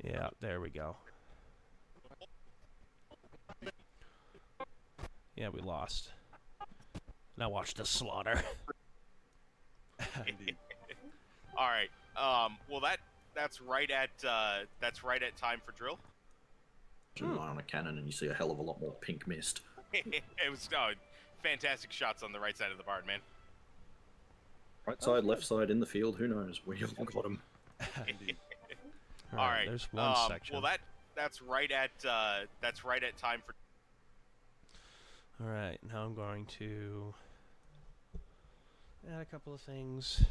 Yeah, there we go. Yeah, we lost. Now watch the slaughter. All right. Well, that's right at time for drill. On a cannon, and you see a hell of a lot more pink mist. It was fantastic shots on the right side of the barn, man. Right side, left side, in the field, who knows? We all got them. All right. There's one section. Well, that's right at time for. All right. Now I'm going to add a couple of things.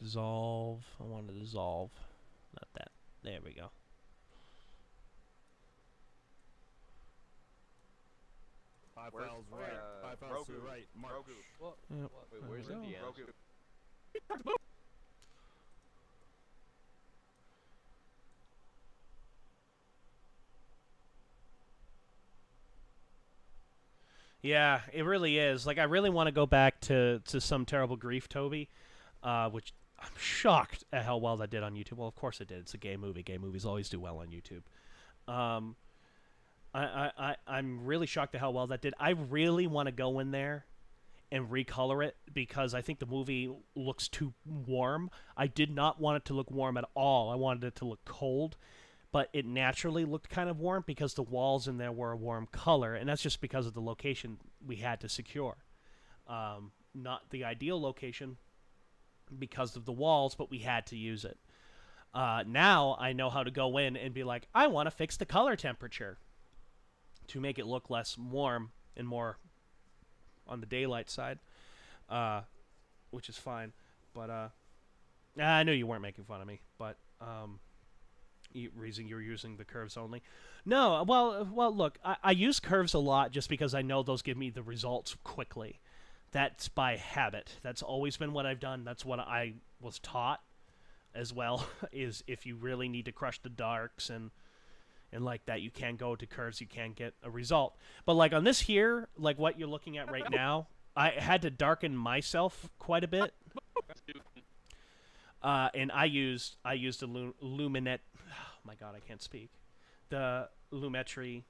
Dissolve. I want to dissolve. Not that. There we go. Five files right. Five files to the right. March. What? Yep. Wait, where's There we Indiana? Yeah, it really is. Like, I really want to go back to Some Terrible Grief, Toby, which I'm shocked at how well that did on YouTube. Well, of course it did. It's a gay movie. Gay movies always do well on YouTube. I'm really shocked at how well that did. I really want to go in there and recolor it because I think the movie looks too warm. I did not want it to look warm at all. I wanted it to look cold. But it naturally looked kind of warm because the walls in there were a warm color, and that's just because of the location we had to secure. Not the ideal location because of the walls, but we had to use it. Now I know how to go in and be like, I want to fix the color temperature to make it look less warm and more on the daylight side, which is fine. But I knew you weren't making fun of me, but reason you're using the curves only. No, well, look, I use curves a lot just because I know those give me the results quickly. That's by habit. That's always been what I've done. That's what I was taught as well, is if you really need to crush the darks and like that, you can go to curves, you can get a result. But like on this here, like what you're looking at right now, I had to darken myself quite a bit. And I used a Luminet. Oh my god, I can't speak. The Lumetri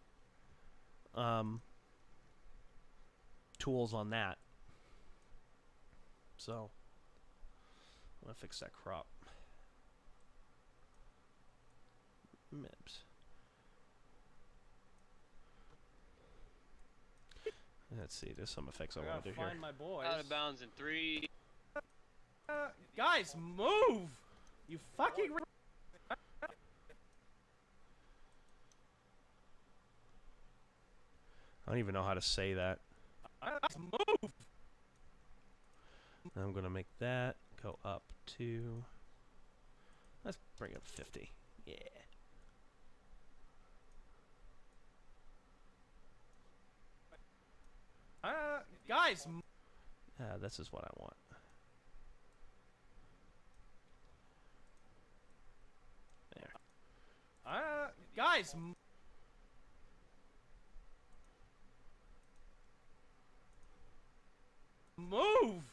tools on that. So I'm gonna fix that crop. Mibs. Let's see. There's some effects I want to do here. Find my boys. Out of bounds in 3. Guys, move! You fucking. I don't even know how to say that. Move! I'm gonna make that go up to. Let's bring up 50. Yeah. Guys. This is what I want. There. Guys. Move!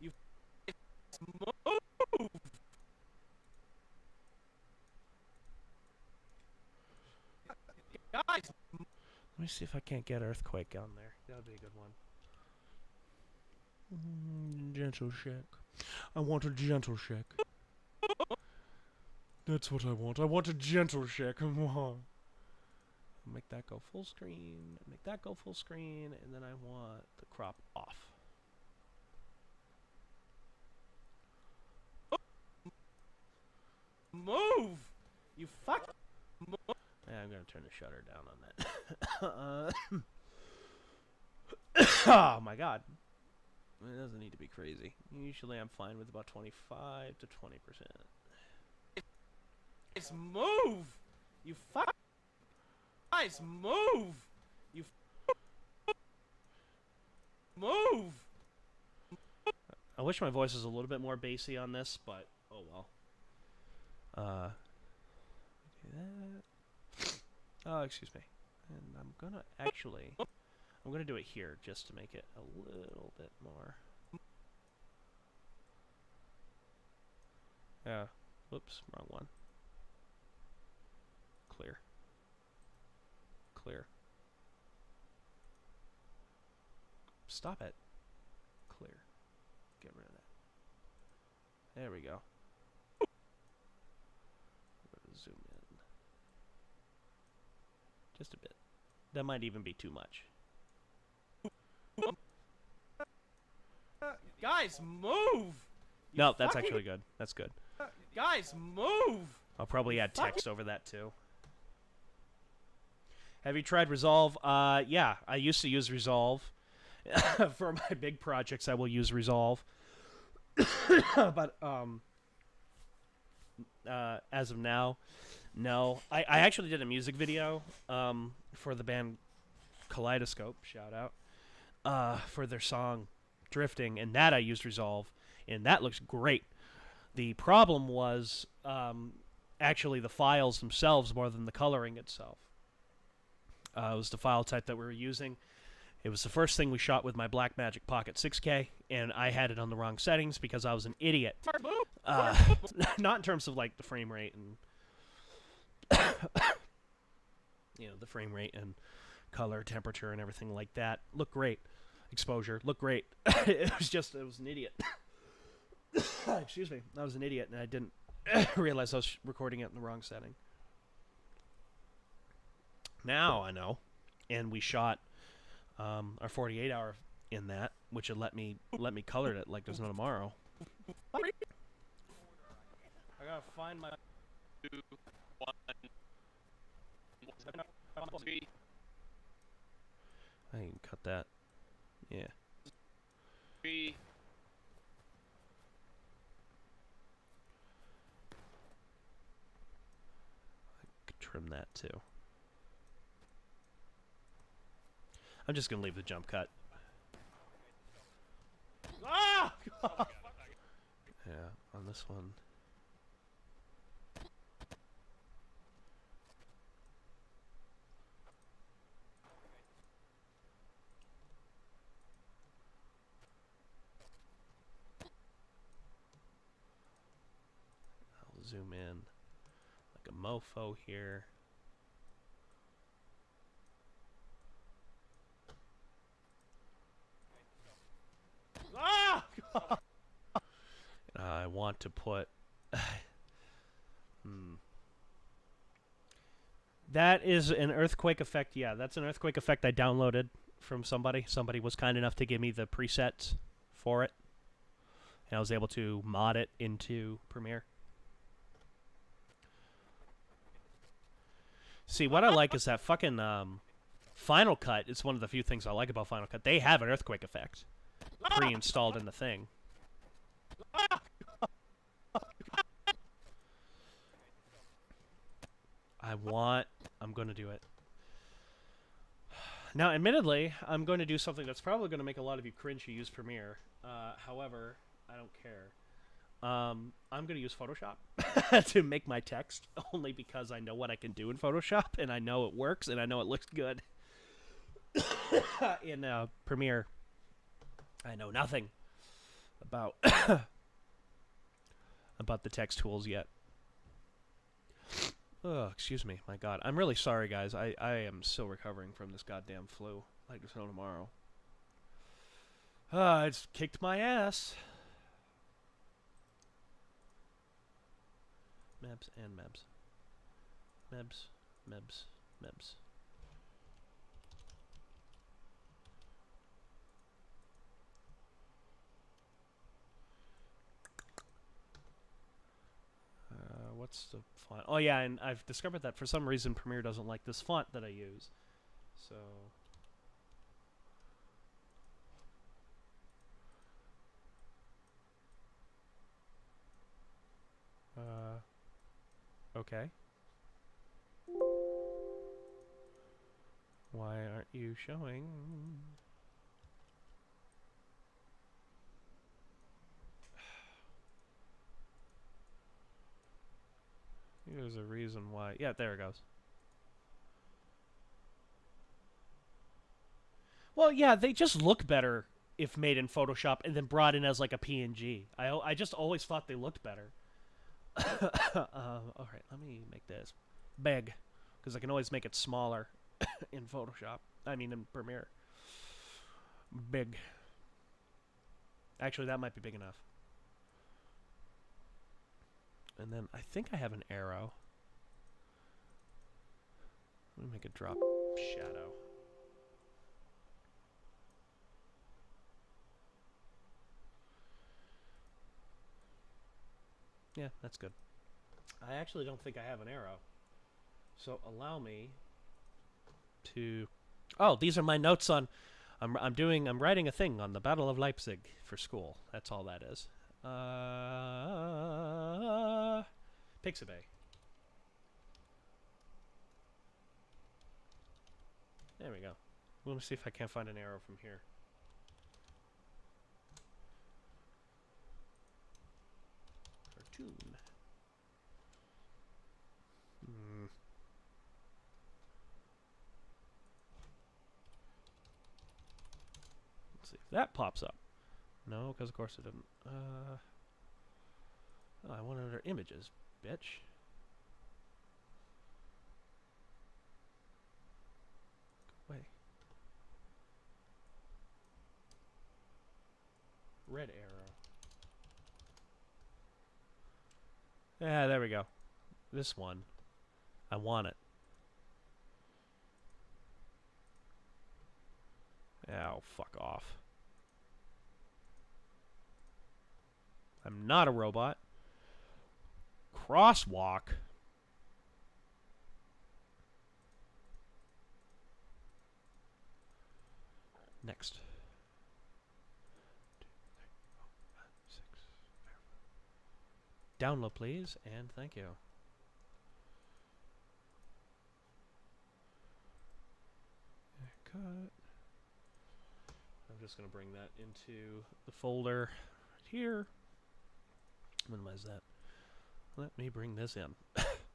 You move! Guys! Let me see if I can't get Earthquake on there. That would be a good one. Gentle shake. I want a gentle shake. That's what I want. I want a gentle shake. Make that go full screen. Make that go full screen. And then I want the crop off. Move! You fuck! Yeah, I'm gonna turn the shutter down on that. Oh my god. It doesn't need to be crazy. Usually I'm fine with about 25 to 20%. Guys, move! You fuck! Guys, move! You move! I wish my voice was a little bit more bassy on this, but oh well. Do that. Oh, excuse me. And I'm gonna do it here just to make it a little bit more. Yeah. Whoops, wrong one. Clear. Clear. Stop it. Clear. Get rid of that. There we go. Zoom in just a bit. That might even be too much. Guys, move! No, that's actually good. That's good. Guys, move! I'll probably add text over that too. Have you tried Resolve? Yeah, I used to use Resolve. For my big projects, I will use Resolve. But, as of now, no. I actually did a music video, for the band Kaleidoscope, shout out, for their song Drifting, and that I used Resolve, and that looks great. The problem was, actually the files themselves more than the coloring itself. It was the file type that we were using. It was the first thing we shot with my Blackmagic Pocket 6K, and I had it on the wrong settings because I was an idiot. Not in terms of like the frame rate and the frame rate and color, temperature, and everything like that. Looked great. Exposure looked great. It was an idiot. Excuse me. I was an idiot, and I didn't realize I was recording it in the wrong setting. Now I know, and we shot our 48-hour in that, which would let me color it like there's no tomorrow. I gotta find my 2, 1, 3. I can cut that. Yeah. 3. I could trim that too. I'm just gonna leave the jump cut. Ah! Yeah, on this one. I'll zoom in like a mofo here. Ah! I want to put... That is an earthquake effect. Yeah, that's an earthquake effect I downloaded from somebody. Somebody was kind enough to give me the presets for it. And I was able to mod it into Premiere. See, what I like is that fucking Final Cut is one of the few things I like about Final Cut. They have an earthquake effect pre-installed in the thing. I'm going to do it. Now, admittedly, I'm going to do something that's probably going to make a lot of you cringe who use Premiere. However, I don't care. I'm going to use Photoshop to make my text, only because I know what I can do in Photoshop, and I know it works, and I know it looks good. In Premiere, I know nothing about about the text tools yet. Oh, excuse me. My God. I'm really sorry, guys. I am still recovering from this goddamn flu. Like there's no tomorrow. It's kicked my ass. Mebs and Mebs. Mebs, Mebs, Mebs. What's the font? Oh yeah, and I've discovered that for some reason Premiere doesn't like this font that I use. So okay. Why aren't you showing? There's a reason why. Yeah, there it goes. Well, yeah, they just look better if made in Photoshop and then brought in as like a PNG. I just always thought they looked better. All right, let me make this big, because I can always make it smaller in Photoshop. I mean, in Premiere. Big. Actually, that might be big enough. And then I think I have an arrow. Let me make a drop shadow. Yeah, that's good. I actually don't think I have an arrow. So allow me to... Oh, these are my notes on... I'm writing a thing on the Battle of Leipzig for school. That's all that is. Pixabay. There we go. Let me see if I can't find an arrow from here. Cartoon. Let's see if that pops up. No, because of course it didn't. Oh, I want other images, bitch. Go away. Red arrow. Yeah, there we go. This one. I want it. Oh, fuck off. I'm not a robot. Crosswalk. Next. 2, 3, 4, 5, 6. Download, please, and thank you. Cut. I'm just going to bring that into the folder right here. Minimize that. Let me bring this in. Actually,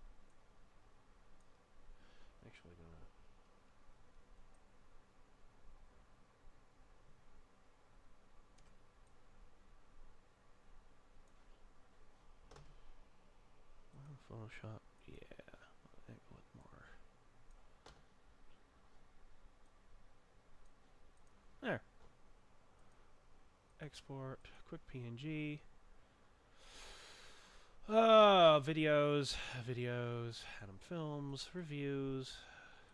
gonna... Photoshop, yeah. I think what more? There. Export, quick PNG. Videos, Atom Films, reviews,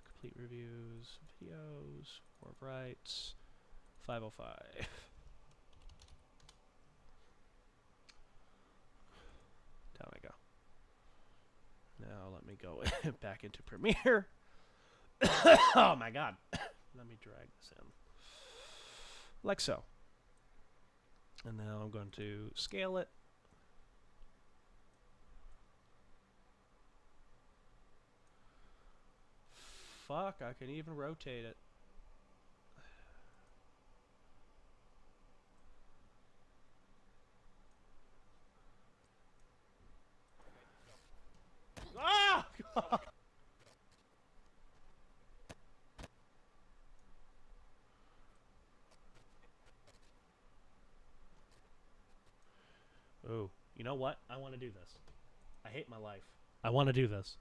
complete reviews, videos, Warp Rights, 505. Down I go. Now let me go back into Premiere. Oh my god. Let me drag this in. Like so. And now I'm going to scale it. Fuck, I can even rotate it. Ah! Oh, you know what? I want to do this. I hate my life. I want to do this.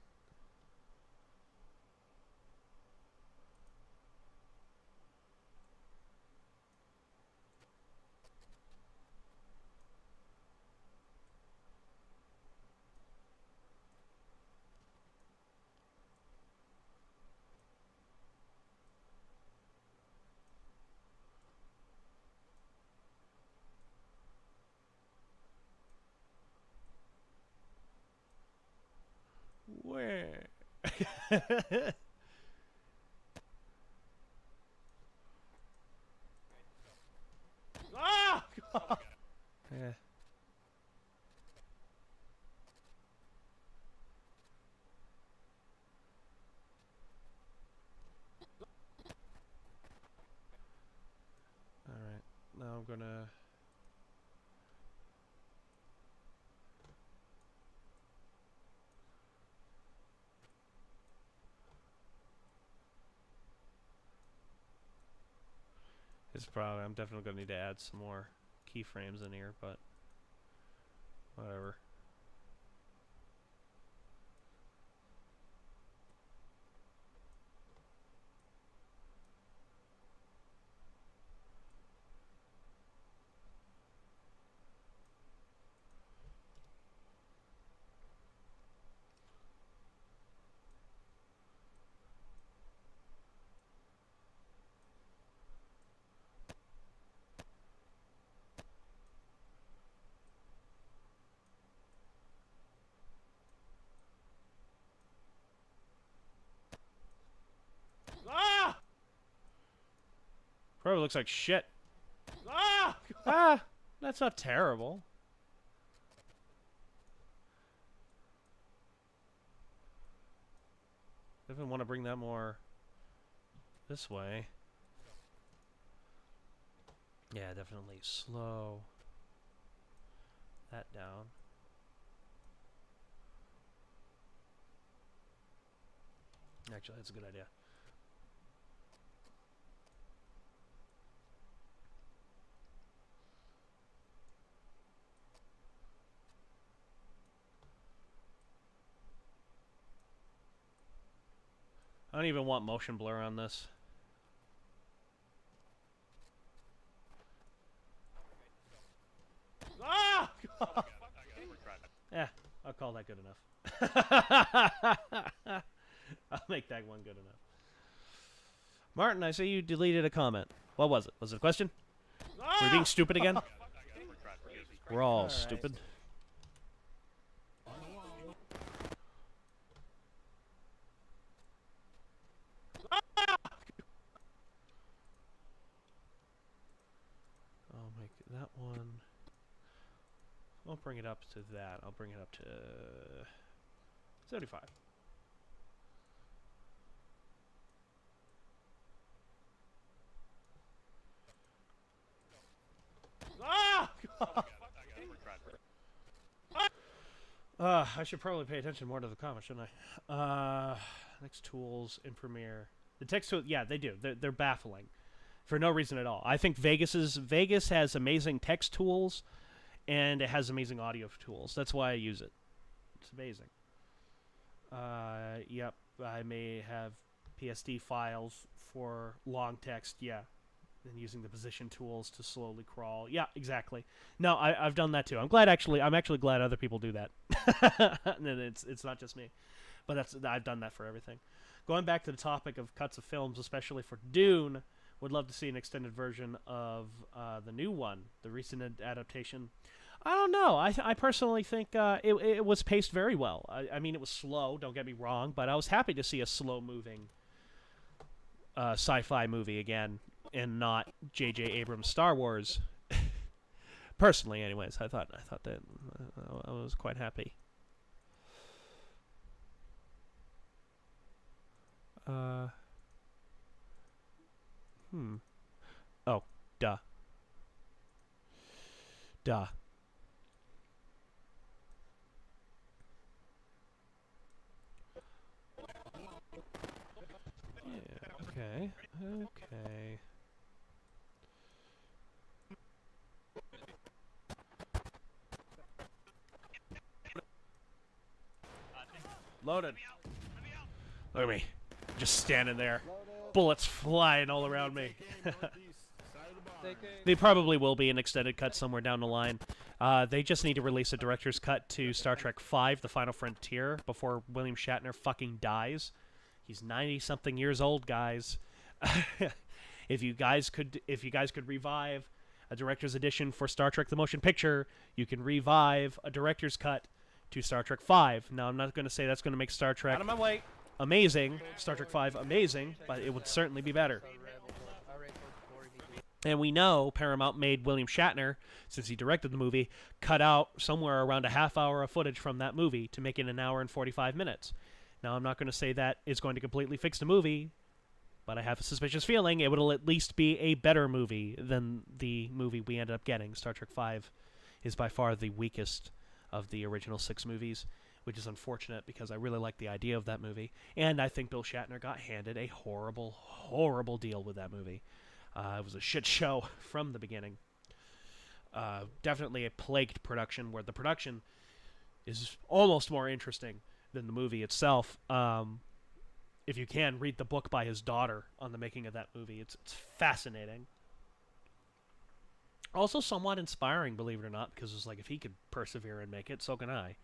Where? Ah! Yeah. All right. Now I'm gonna. It's probably. I'm definitely gonna need to add some more keyframes in here, but whatever. Probably looks like shit. Ah! Ah! That's not terrible. Definitely want to bring that more this way. Yeah, definitely slow that down. Actually, that's a good idea. I don't even want motion blur on this. Ah! Yeah, I'll call that good enough. I'll make that one good enough. Martin, I see you deleted a comment. What was it? Was it a question? Were we being stupid again? We're all stupid. I'll make that one. I'll bring it up to that. I'll bring it up to 75. I should probably pay attention more to the comments, shouldn't I? Next tools in Premiere. The text tool, yeah, they do. They're baffling for no reason at all. I think Vegas has amazing text tools, and it has amazing audio tools. That's why I use it. It's amazing. Yep, I may have PSD files for long text. Yeah. And using the position tools to slowly crawl. Yeah, exactly. No, I've done that too. I'm actually glad other people do that. And it's not just me. But I've done that for everything. Going back to the topic of cuts of films, especially for Dune, would love to see an extended version of the new one, the recent adaptation. I don't know. I personally think it was paced very well. I mean, it was slow, don't get me wrong, but I was happy to see a slow-moving sci-fi movie again, and not J.J. Abrams' Star Wars. Personally, anyways, I thought that I was quite happy. Oh, duh. Duh. Yeah, okay. Okay. Loaded. Look at me. Just standing there. Bullets flying all around me. They probably will be an extended cut somewhere down the line. They just need to release a director's cut to Star Trek V, The Final Frontier, before William Shatner fucking dies. He's 90-something years old, guys. If you guys could revive a director's edition for Star Trek: The Motion Picture, you can revive a director's cut to Star Trek V. Now, I'm not going to say that's going to make Star Trek out of my way. Amazing, Star Trek V amazing, but it would certainly be better. And we know Paramount made William Shatner, since he directed the movie, cut out somewhere around a half hour of footage from that movie to make it an hour and 45 minutes. Now, I'm not going to say that is going to completely fix the movie, but I have a suspicious feeling it will at least be a better movie than the movie we ended up getting. Star Trek V is by far the weakest of the original 6 movies, which is unfortunate because I really like the idea of that movie. And I think Bill Shatner got handed a horrible, horrible deal with that movie. It was a shit show from the beginning. Definitely a plagued production where the production is almost more interesting than the movie itself. If you can, read the book by his daughter on the making of that movie. It's fascinating. Also somewhat inspiring, believe it or not, because it's like if he could persevere and make it, so can I.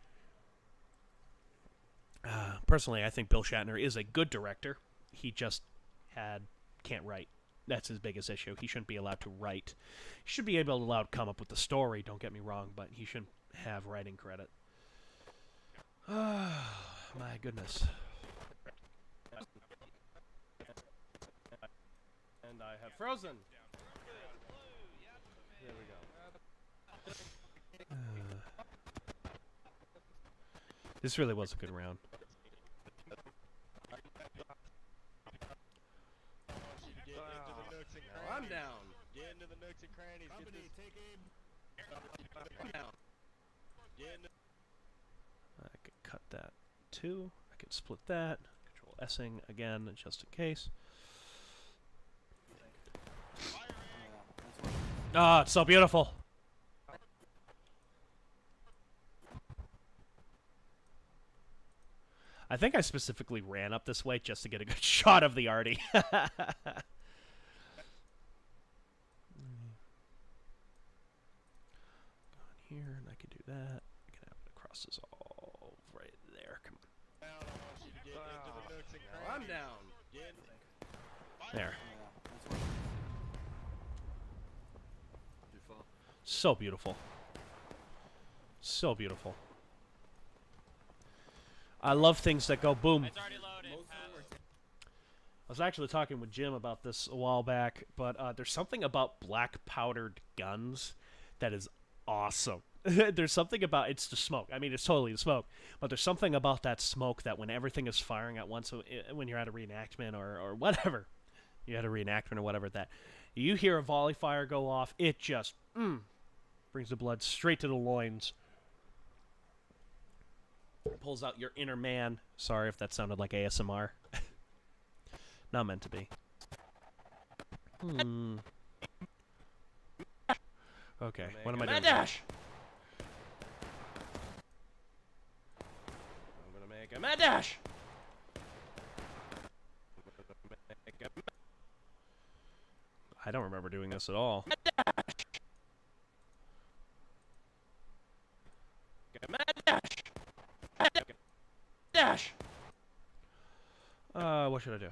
Personally, I think Bill Shatner is a good director. He just can't write. That's his biggest issue. He shouldn't be allowed to write. He should be allowed to come up with the story, don't get me wrong, but he shouldn't have writing credit. My goodness. And I have frozen. There we go. This really was a good round. Now I'm down. Get into the nooks and crannies. Get this. I'm down. Get into. I could cut that too. I could split that. Control S-ing again, just in case. Ah, it's so beautiful. I think I specifically ran up this way just to get a good shot of the arty. Go on here, and I could do that. I can have it across this all right there. Come on. Now I'm down. Get in. There. So beautiful. So beautiful. I love things that go boom. It's already loaded. I was actually talking with Jim about this a while back, but there's something about black powdered guns that is awesome. There's something about, it's the smoke. I mean, it's totally the smoke, but there's something about that smoke that when everything is firing at once, when you're at a reenactment or whatever, you had a reenactment or whatever, that you hear a volley fire go off, it just brings the blood straight to the loins. Pulls out your inner man. Sorry if that sounded like ASMR. Not meant to be. Okay, what am I doing? Dash! I'm gonna make a mad dash! I don't remember doing this at all. Mad dash! Dash! What should I do?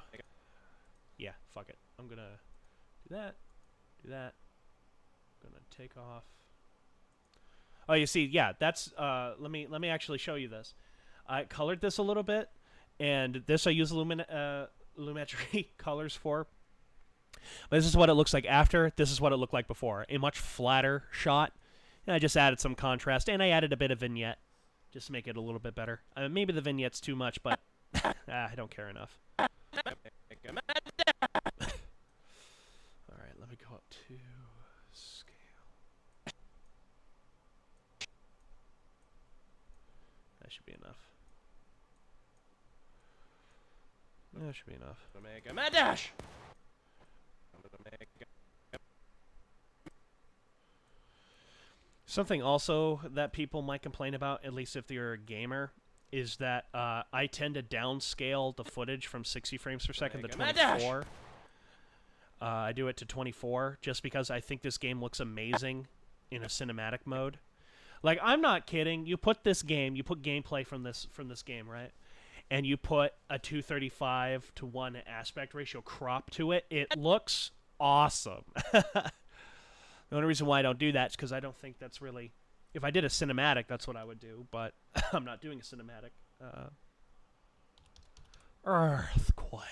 Yeah, fuck it. I'm gonna do that. Do that. I'm gonna take off. Oh, you see, yeah, that's let me actually show you this. I colored this a little bit, and this I use Lumetri colors for. But this is what it looks like after. This is what it looked like before. A much flatter shot. And I just added some contrast, and I added a bit of vignette just to make it a little bit better. Maybe the vignette's too much, but I don't care enough. All right, let me go up to scale. That should be enough. That should be enough. Make a mad dash. Something also that people might complain about, at least if you're a gamer, is that I tend to downscale the footage from 60 frames per second to 24. I do it to 24 just because I think this game looks amazing in a cinematic mode. Like, I'm not kidding. You put this game, you put gameplay from this game, right? And you put a 235:1 aspect ratio crop to it. It looks awesome. The only reason why I don't do that is because I don't think that's really... If I did a cinematic, that's what I would do, but I'm not doing a cinematic. Earthquake.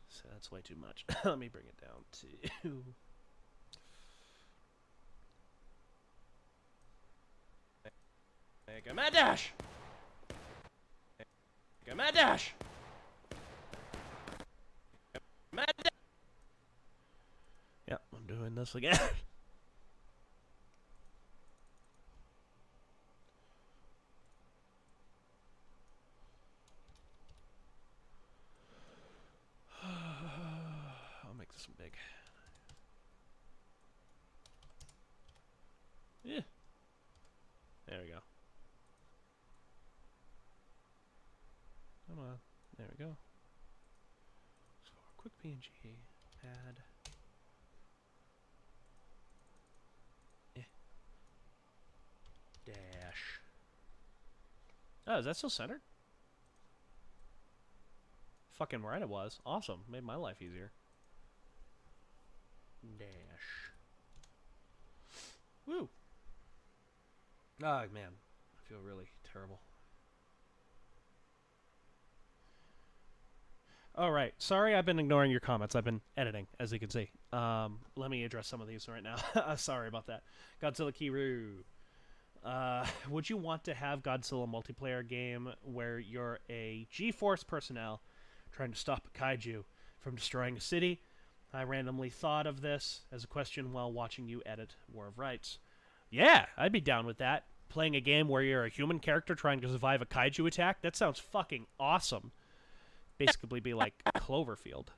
So that's way too much. Let me bring it down to... Make a mad dash! Make a mad dash! Mad dash! Yep, I'm doing this again. I'll make this one big. Yeah. There we go. Come on. There we go. So quick PNG. Add. Dash. Oh, is that still centered? Fucking right it was. Awesome. Made my life easier. Dash. Woo! Oh, man. I feel really terrible. All right. Sorry, I've been ignoring your comments. I've been editing, as you can see. Let me address some of these right now. Sorry about that. Godzilla Kiru. Would you want to have Godzilla multiplayer game where you're a G-Force personnel trying to stop a kaiju from destroying a city? I randomly thought of this as a question while watching you edit War of Rights. Yeah, I'd be down with that. Playing a game where you're a human character trying to survive a kaiju attack? That sounds fucking awesome. Basically be like Cloverfield.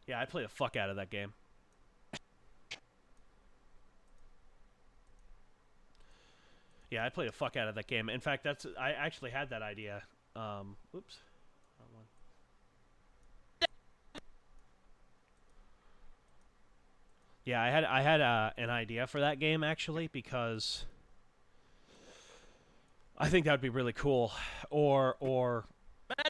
Yeah, I play the fuck out of that game. Yeah, I play the fuck out of that game. In fact, I actually had that idea. Oops. Wrong one. Yeah, I had an idea for that game actually because I think that would be really cool. Or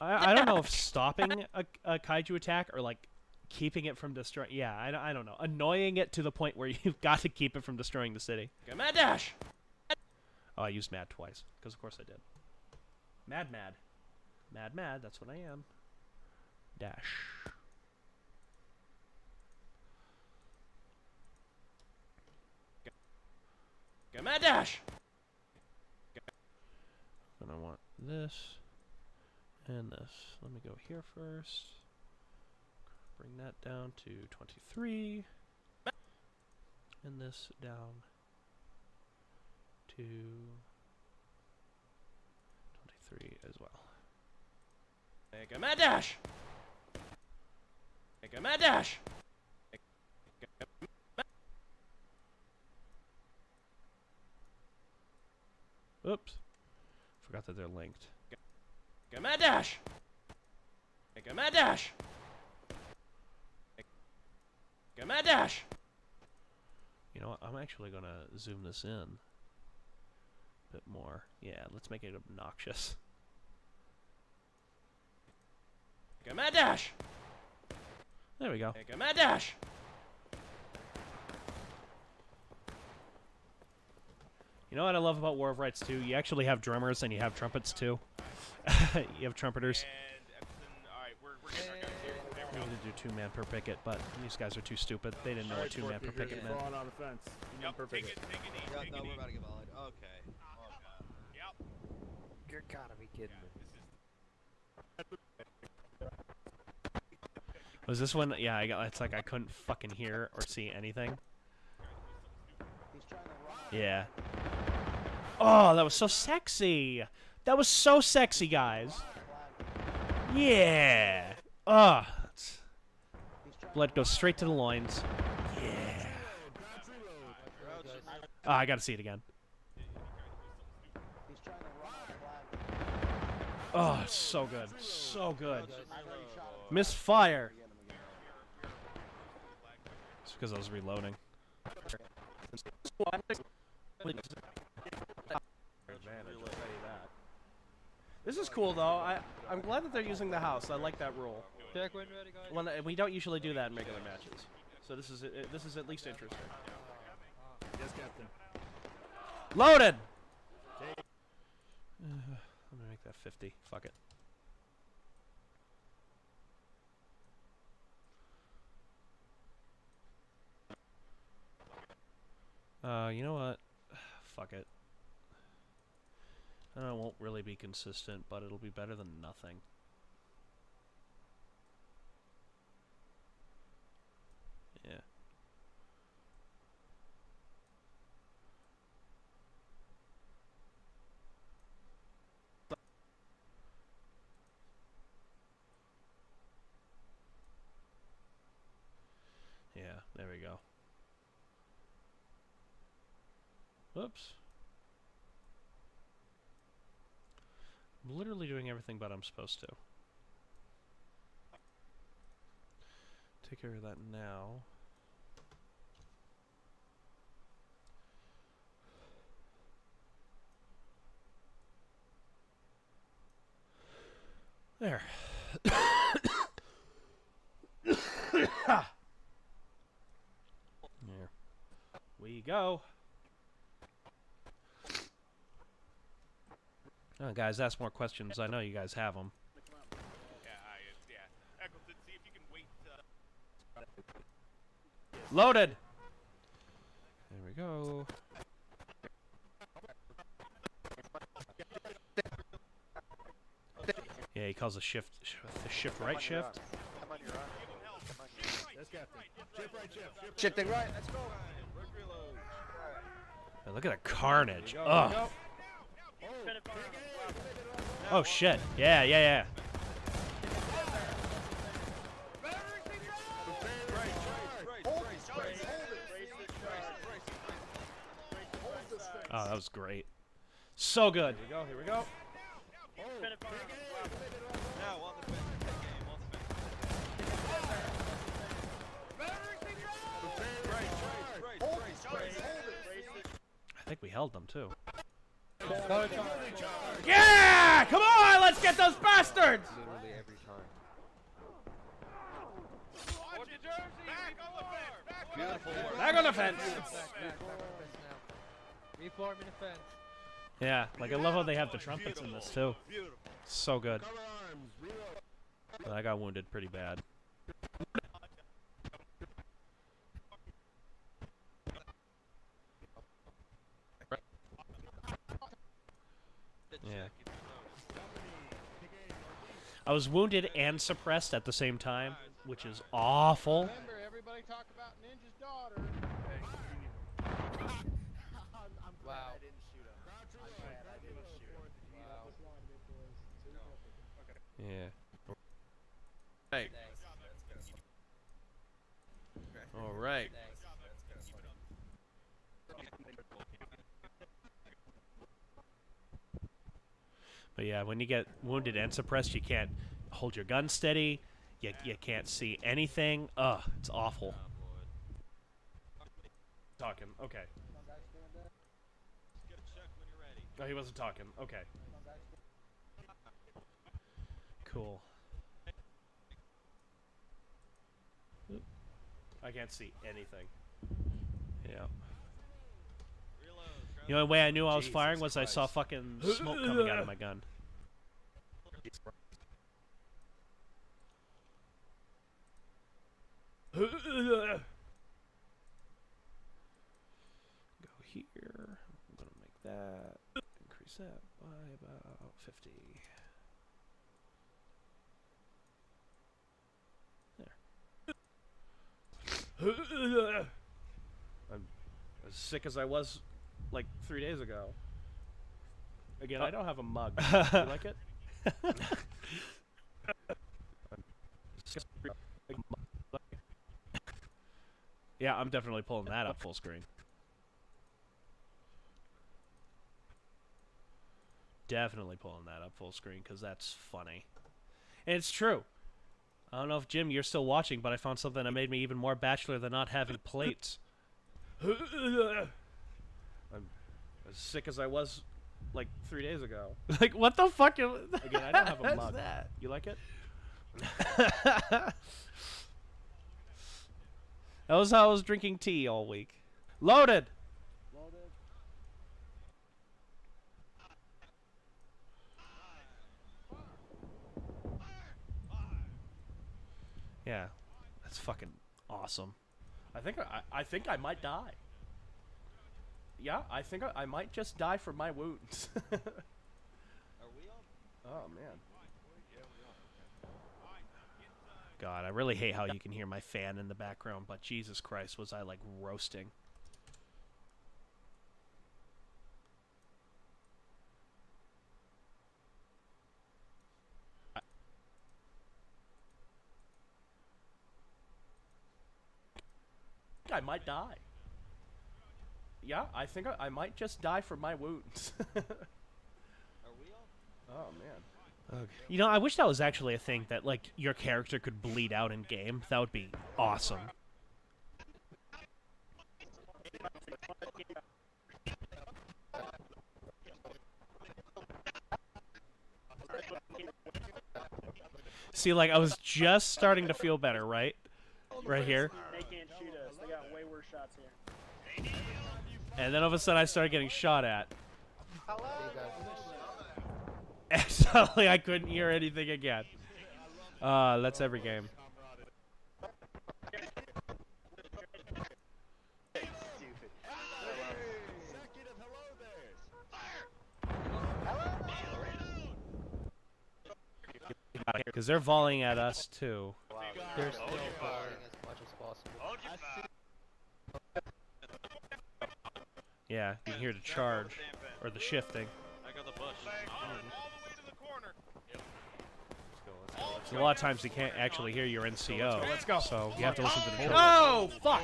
I don't know if stopping a kaiju attack or like keeping it from destroying. Yeah, I don't know. Annoying it to the point where you've got to keep it from destroying the city. Okay, Mad Dash! Oh, I used Mad twice. Because of course I did. Mad. Mad, that's what I am. Dash. Go Mad Dash! Then I want this and this. Let me go here first. Bring that down to 23. And this down to 23 as well. Make a Mad Dash! Make a Mad Dash! Oops. Forgot that they're linked. Make a Mad Dash! Make a Mad Dash! Make a Mad Dash! You know what? I'm actually going to zoom this in a bit more. Yeah, let's make it obnoxious. Make a Mad Dash! There we go. Make a Mad Dash! You know what I love about War of Rights 2? You actually have drummers and you have trumpets too. You have trumpeters. Alright, we're getting our guys here. There we We go. need to do 2-man per picket, but these guys are too stupid. They didn't know what 2-man per picket meant. Falling on the fence. Yep, take it easy. Yeah, Take no, it we're easy. about to get volleyed. Okay. Oh, God. Yep. You're gotta be kidding me. Was this one? Yeah, it's like I couldn't fucking hear or see anything. Yeah. Oh, that was so sexy. That was so sexy, guys. Yeah. Oh. Blood goes straight to the loins. Yeah. Oh, I gotta see it again. Oh, it's so good. So good. Misfire. It's because I was reloading. This is cool though. I'm glad that they're using the house. I like that rule. Jack, when ready, guys? When we don't usually do that in regular matches, so this is at least interesting. Yes, Captain. Loaded. Let me make that 50. Fuck it. You know what? Fuck it. I know it won't really be consistent, but it'll be better than nothing. Yeah. Yeah, there we go. Whoops. I'm literally doing everything but I'm supposed to. Take care of that now. There. There we go. Oh, guys, ask more questions. I know you guys have them. Yeah. Eccleston, see if you can wait. Loaded! There we go. Yeah, he calls a shift right shift. Come on, you're on. Come on, That's Captain. Shift right, shift. Shifting right. Let's go. Oh, look at the carnage. Ugh. Oh shit. Yeah. Oh, that was great. So good. Here we go. Now on the fence. Game on the fence. I think we held them too. Go charge. Yeah! Come on, let's get those bastards! Literally every time. Watch your jersey! Back on the fence! Beautiful work. Back on the fence. Back on the fence now. Reforming the fence. Yeah, like I love how they have the trumpets in this too. Beautiful. So good. Cover arms. Reload. But I got wounded pretty bad. Yeah. I was wounded and suppressed at the same time, which is awful. Remember, everybody talk about Ninja's daughter. Wow. I didn't shoot him. I'm glad I didn't shoot him. Wow. Yeah. Right. All right. But yeah, when you get wounded and suppressed, you can't hold your gun steady. You can't see anything. Ugh, it's awful. Talking. Okay. No, he wasn't talking. Okay. Cool. Oop. I can't see anything. Yeah. The only way I knew I was firing was I saw fucking smoke coming out of my gun. Go here. I'm gonna make that. Increase that by about 50. There. I'm as sick as I was like 3 days ago. Again, I don't have a mug. Do you like it? Yeah, I'm definitely pulling that up full screen. Definitely pulling that up full screen because that's funny. And it's true. I don't know if, Jim, you're still watching, but I found something that made me even more bachelor than not having plates. I'm as sick as I was like 3 days ago. Like, what the fuck? Again, I don't have a mug. That? You like it? That was how I was drinking tea all week. Loaded! Yeah, that's fucking awesome. I think I might die. Yeah, I think I might just die from my wounds. Are we on? Oh man. God, I really hate how you can hear my fan in the background, but Jesus Christ, was I like roasting. I might die. Yeah, I think I might just die from my wounds. Are we on? Oh man. Okay. You know, I wish that was actually a thing that like your character could bleed out in game. That would be awesome. See, like I was just starting to feel better, right? Right here. They can't shoot us. They got way worse shots here. And then all of a sudden I started getting shot at. And suddenly I couldn't hear anything again. That's every game. Because they're volleying at us too. They're still volleying as much as possible. Yeah, you can hear the charge or the shifting. I got the bush. So a lot of times you can't actually hear your NCO. Let's go. So you have to listen to the charge. Oh, fuck!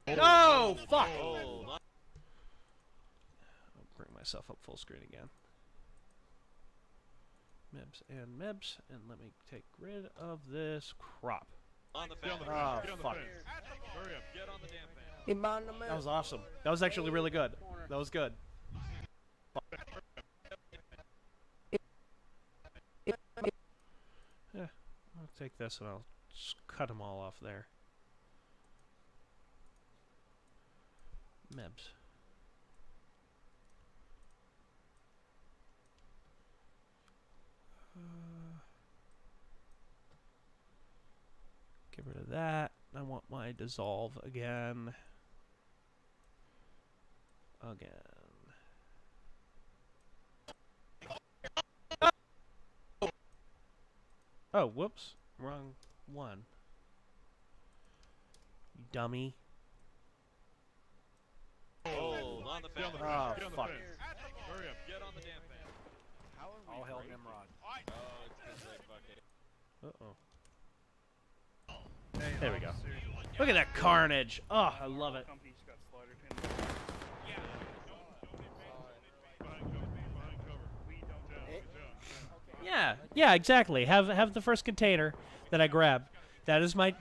No, fuck! I'll bring myself up full screen again. Mibs and Mibs, and let me take rid of this crop. On the fan. Oh, fuck. Hurry up, get on the damn fan. That was awesome. That was actually really good. That was good. Yeah, I'll take this and I'll just cut them all off there. Mibs. Get rid of that. I want my dissolve again. Oh, whoops. Wrong one. You dummy. Oh, on the fan. Oh, fuck. Hurry up, get on the damn fan. All hell Nimrod. Oh, it's because they fucking... Uh-oh. There we go. Look at that carnage. Oh, I love it. Yeah, exactly. Have the first container that I grab. That is my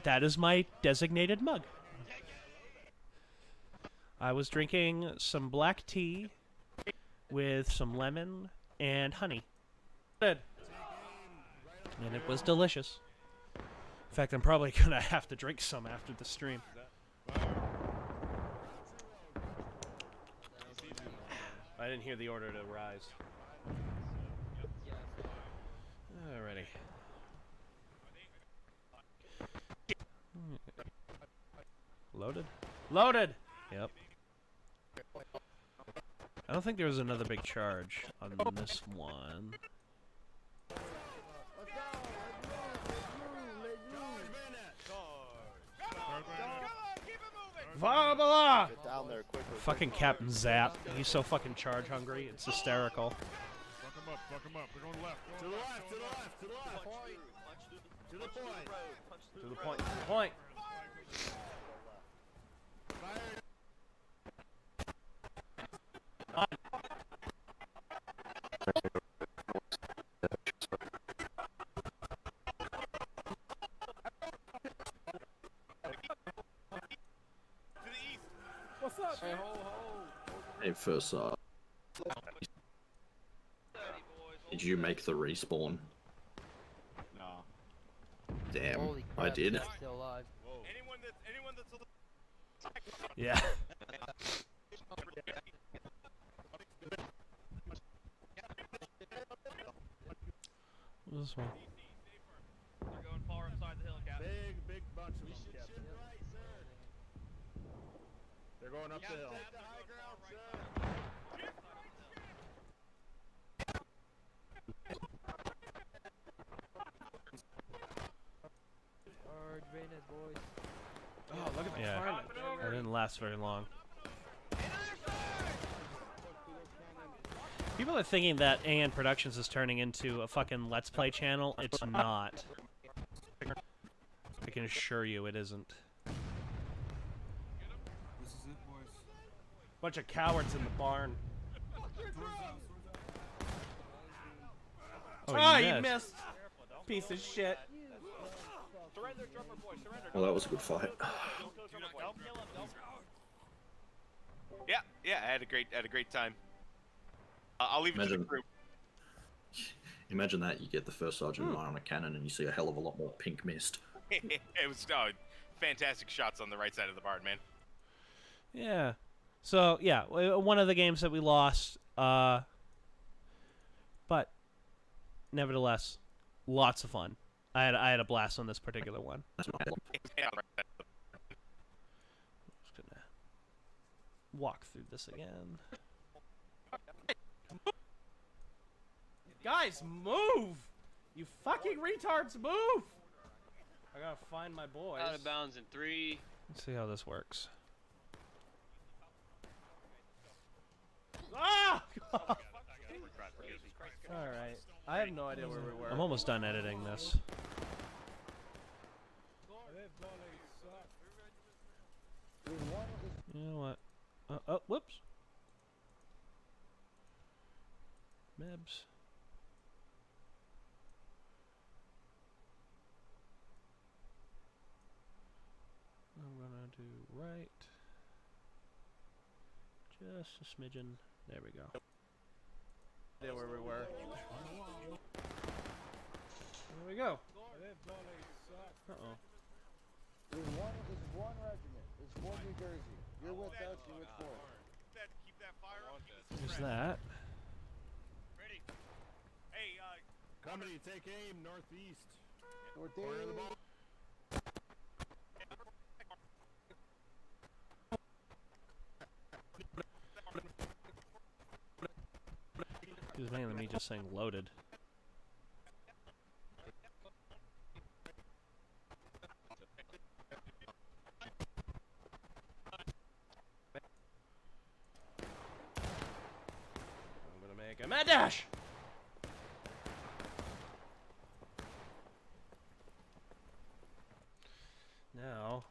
designated mug. I was drinking some black tea with some lemon and honey. Good. And it was delicious. In fact, I'm probably gonna have to drink some after the stream. I didn't hear the order to rise. Alrighty. Loaded? Loaded! Yep. I don't think there was another big charge on this one. Vabala! Get down there quicker. Fucking Captain Zap. He's so fucking charge hungry. It's hysterical. Fuck him up. We're going left. To the left, to the left, to the left. To the point. To the point. To the point. What's up? Hey, first, did you make the respawn? No. Damn, Holy I crap, did. he's still alive. Anyone that's Yeah. This one. They're going far upside the hill, Captain. Big bunch of them, Captain. They're going up the hill. Charge Venus, boys. Oh, look at the carnage. That didn't last very long. People are thinking that AN Productions is turning into a fucking Let's Play channel. It's not. I can assure you it isn't. This is it, boys. Bunch of cowards in the barn. Oh, you missed. Piece of shit. Surrender, drummer boy, surrender. Well, that was a good fight. Yeah, I had a great time. I'll leave it to the group. Imagine that, you get the first sergeant line on a cannon and you see a hell of a lot more pink mist. It was fantastic shots on the right side of the barn, man. Yeah. So yeah, one of the games that we lost, but nevertheless, lots of fun. I had a blast on this particular one. Just gonna walk through this again. Guys, move! You fucking retards, move! I gotta find my boys. Out of bounds in 3. Let's see how this works. Ah! Alright. I have no idea where we were. I'm almost done editing this. You know what? Oh, whoops. Mebs. I'm gonna do right. Just a smidgen. There we go. There where we were. There we go. Uh-oh. There's one regiment. There's one New Jersey. You're with us, you're with four. Keep that fire up. There's that. Ready? Hey, Company, take aim northeast. Northeast. Corner of the ball. It was mainly me just saying loaded. I'm gonna make a mad dash! Now,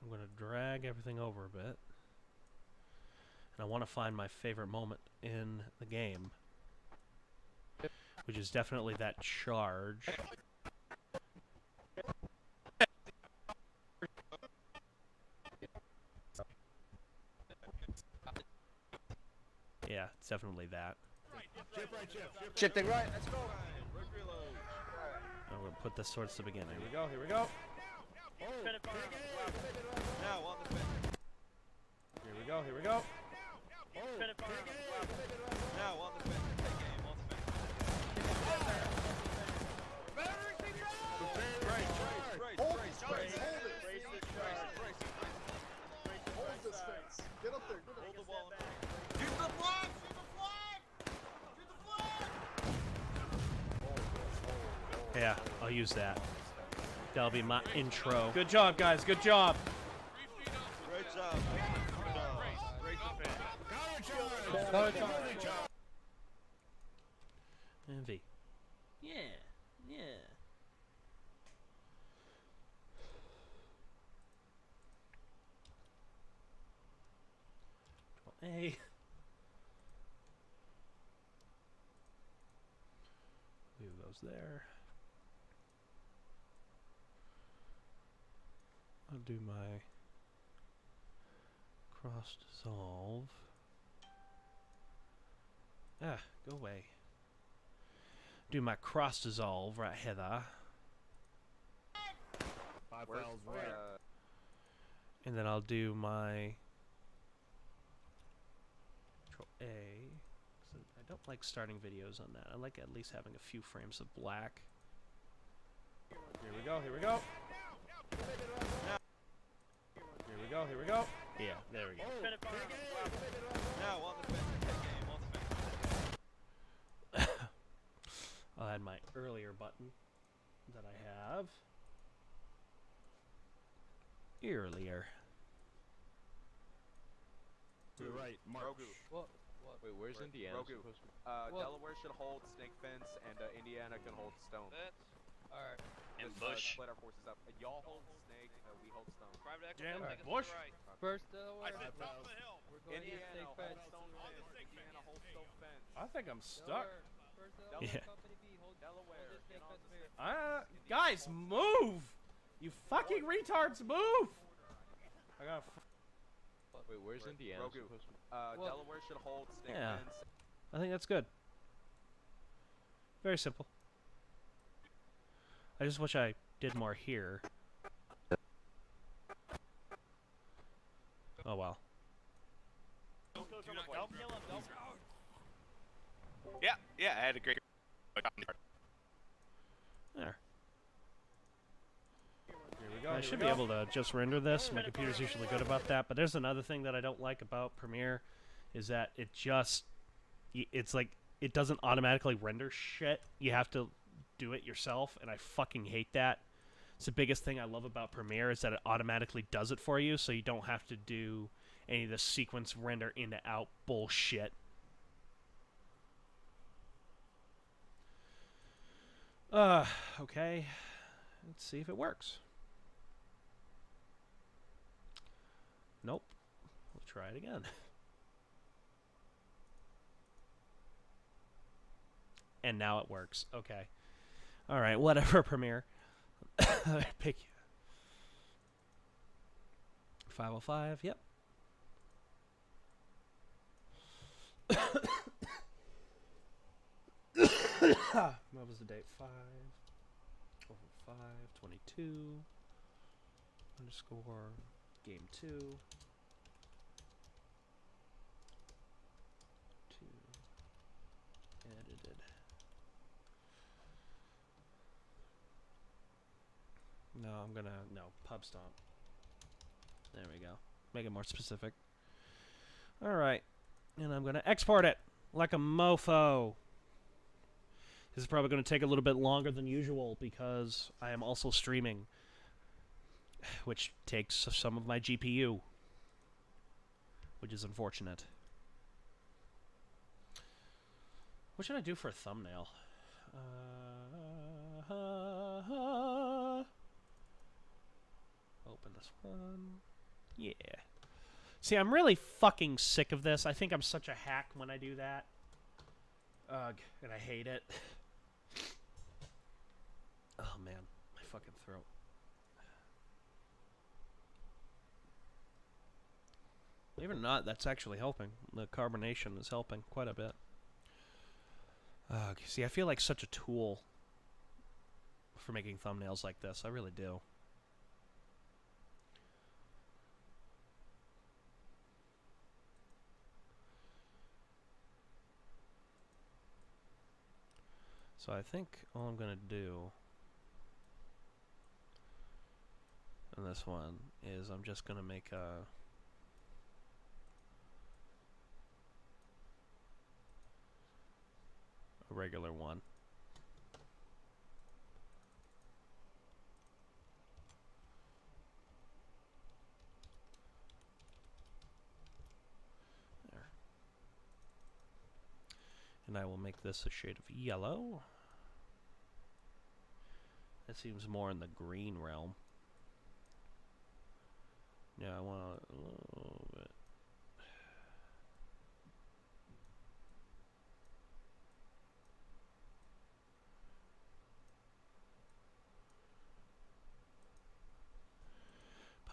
I'm gonna drag everything over a bit. And I want to find my favorite moment in the game, which is definitely that charge. Yeah, it's definitely that. Shifting right, let's go. I'm gonna put this towards the beginning. Here we go, here we go. Now on the fence. Here we go, here we go. Now on the fence. Take aim on the fence. Hold this fence. Get up there. Hold the wall. Yeah, I'll use that. That'll be my intro. Good job, guys, good job. Great job. Great defense. And V. Yeah, yeah. A. Leave those there. I'll do my cross dissolve. Ah, go away. Do my cross dissolve right here. 5 fouls right. And then I'll do my Control A. So I don't like starting videos on that. I like at least having a few frames of black. Here we go, here we go. Here we go, here we go. Yeah, there we go. Now on the fence. Take aim on the fence. I'll add my earlier button that I have. Earlier. To the right, march. What? Wait, where's Indiana supposed to be? Delaware should hold snake fence, and Indiana can hold stone. Alright. And Let's, Bush. split our forces up. Y'all hold snake, we hold stone. Private Echo, Jam, take us to the Bush. right. First, I said top of the hill. we're going to Indiana stake hold fence. stone fence. Indiana hold stone fence. I think I'm stuck. First, Yeah. Company B, hold Delaware, this snake get on fence the here. Guys, move! You fucking retards, move! I got. Wait, where's Indiana supposed to be? Delaware should hold snake Yeah. fence. I think that's good. Very simple. I just wish I did more here. Oh well. Yeah, I had a great. There. I should be able to just render this. My computer's usually good about that. But there's another thing that I don't like about Premiere, is that it's like it doesn't automatically render shit. You have to do it yourself, and I fucking hate that. It's the biggest thing I love about Premiere is that it automatically does it for you, so you don't have to do any of the sequence render in to out bullshit. Okay. Let's see if it works. Nope. We'll try it again. And now it works. Okay. Alright, whatever, Premiere. Pick you. 505, yep. What was the date? 5/5/22 underscore game 2 edited. No, pub stomp. There we go. Make it more specific. Alright. And I'm gonna export it like a mofo. This is probably going to take a little bit longer than usual because I am also streaming, which takes some of my GPU, which is unfortunate. What should I do for a thumbnail? Open this one. Yeah. See, I'm really fucking sick of this. I think I'm such a hack when I do that. Ugh, and I hate it. Oh man, my fucking throat. Believe it or not, that's actually helping. The carbonation is helping quite a bit. See, I feel like such a tool for making thumbnails like this. I really do. So I think all I'm going to do in this one is I'm just going to make a regular one. There. And I will make this a shade of yellow. That seems more in the green realm. Yeah, I want a little bit.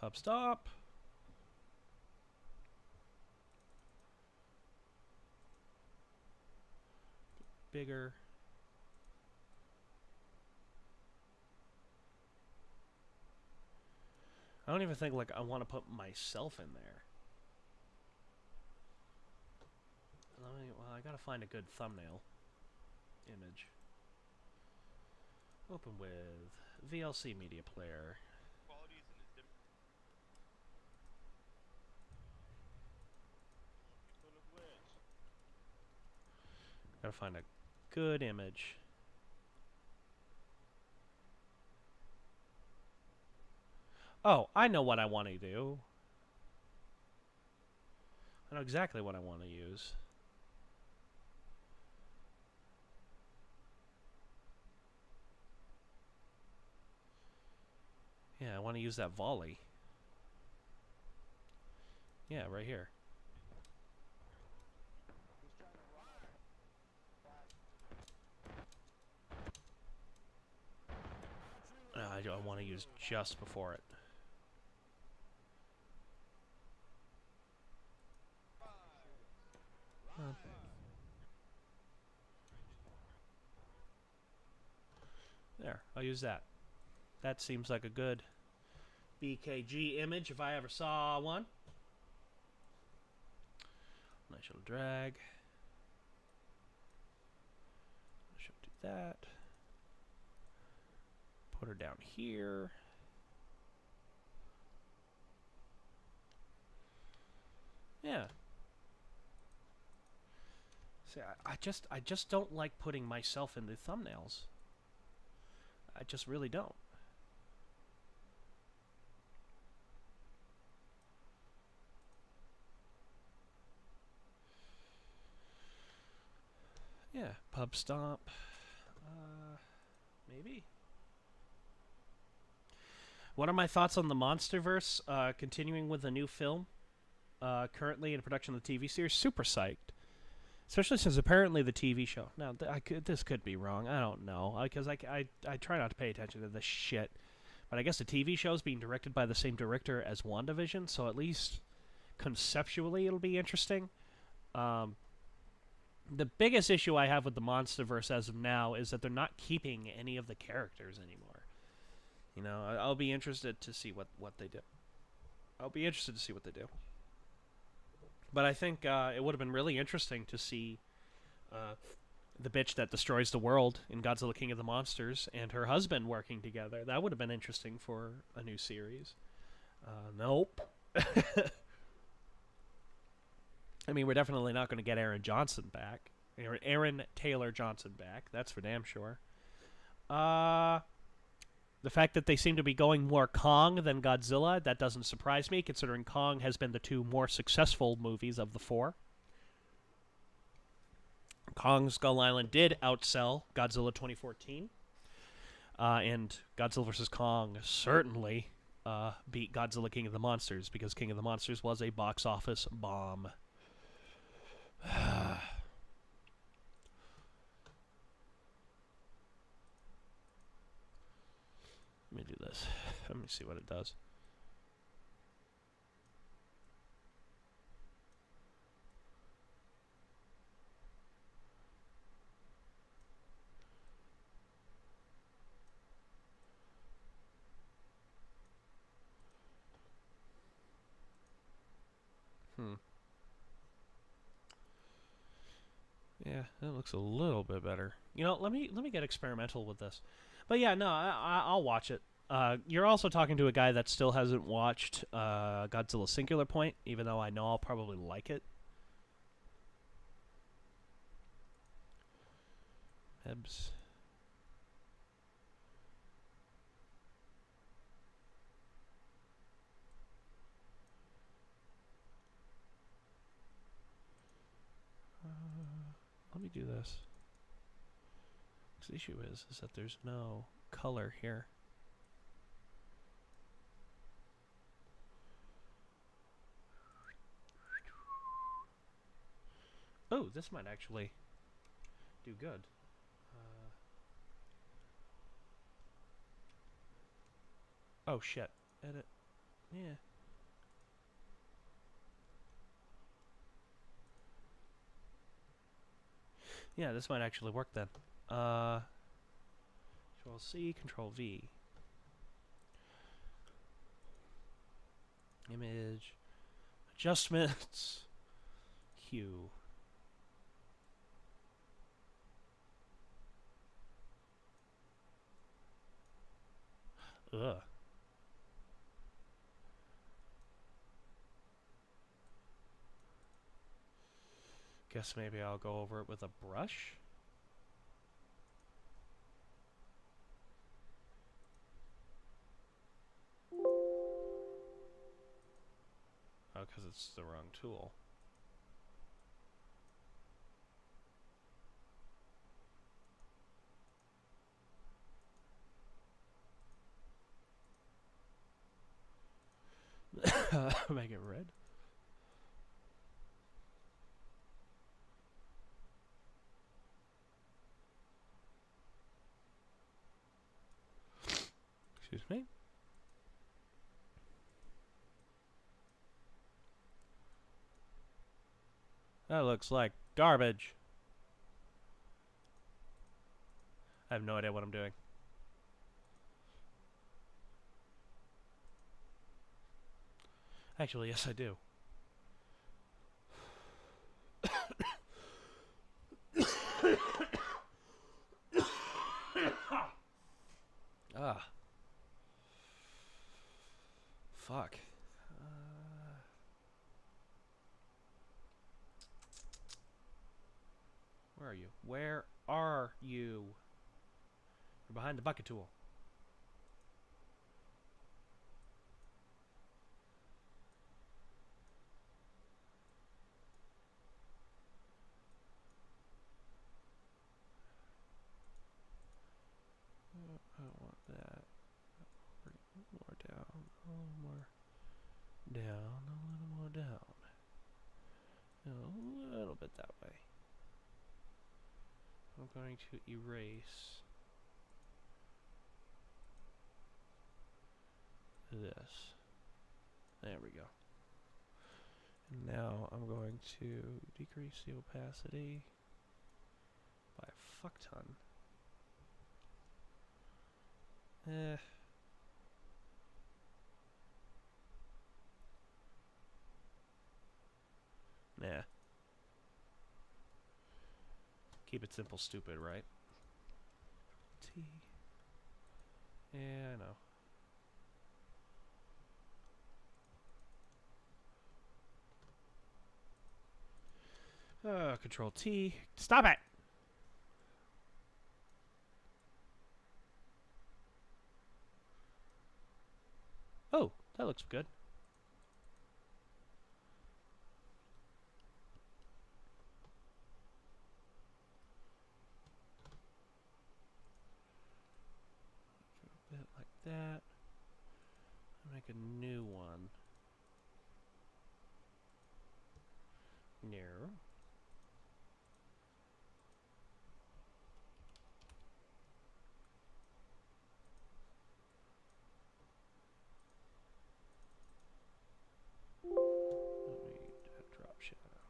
Pub stop. Bigger. I don't even think like I want to put myself in there. Well, I gotta find a good thumbnail image. Open with VLC Media Player. Gotta find a good image. Oh, I know what I want to do. I know exactly what I want to use. Yeah, I want to use that volley. Yeah, right here. I want to use just before it. There, I'll use that. That seems like a good BKG image if I ever saw one. Nice little drag. that. Put her down here. Yeah. See, I just don't like putting myself in the thumbnails. I just really don't. Yeah, pub stomp. Maybe. What are my thoughts on the MonsterVerse? Continuing with a new film, currently in production of the TV series. Super psyched, especially since apparently the TV show. Now, this could be wrong. I don't know, because I try not to pay attention to this shit. But I guess the TV show is being directed by the same director as WandaVision, so at least conceptually it'll be interesting. The biggest issue I have with the MonsterVerse as of now is that they're not keeping any of the characters anymore. You know, I'll be interested to see what they do. I'll be interested to see what they do. But I think it would have been really interesting to see the bitch that destroys the world in Godzilla King of the Monsters and her husband working together. That would have been interesting for a new series. Nope. I mean, we're definitely not going to get Aaron Johnson back. Aaron Taylor Johnson back. That's for damn sure. The fact that they seem to be going more Kong than Godzilla, that doesn't surprise me, considering Kong has been the two more successful movies of the four. Kong Skull Island did outsell Godzilla 2014. And Godzilla vs. Kong certainly beat Godzilla King of the Monsters, because King of the Monsters was a box office bomb. Let me do this. Let me see what it does. Yeah, that looks a little bit better. You know, let me get experimental with this. But yeah, no, I'll watch it. You're also talking to a guy that still hasn't watched Godzilla Singular Point, even though I know I'll probably like it. Hebs. Let me do this. The issue is that there's no color here. Oh, this might actually do good. Oh shit. Edit. Yeah. Yeah, this might actually work then. Control C, Control V. Image. Adjustments. Hue. Ugh. Guess maybe I'll go over it with a brush. Oh, because it's the wrong tool. Make it red. Excuse me. That looks like garbage. I have no idea what I'm doing. Actually, yes, I do. Ah. Fuck. Where are you? Where are you? You're behind the bucket tool. I don't want that. Bring it a little more down. A little more down. A little more down. A little bit that way. I'm going to erase this. There we go. And now I'm going to decrease the opacity by a fuck ton. Nah. Keep it simple, stupid, right? T. Yeah, I know. Control T. Stop it! Oh, that looks good. A bit like that. Make a new one. No. Let me drop shadow.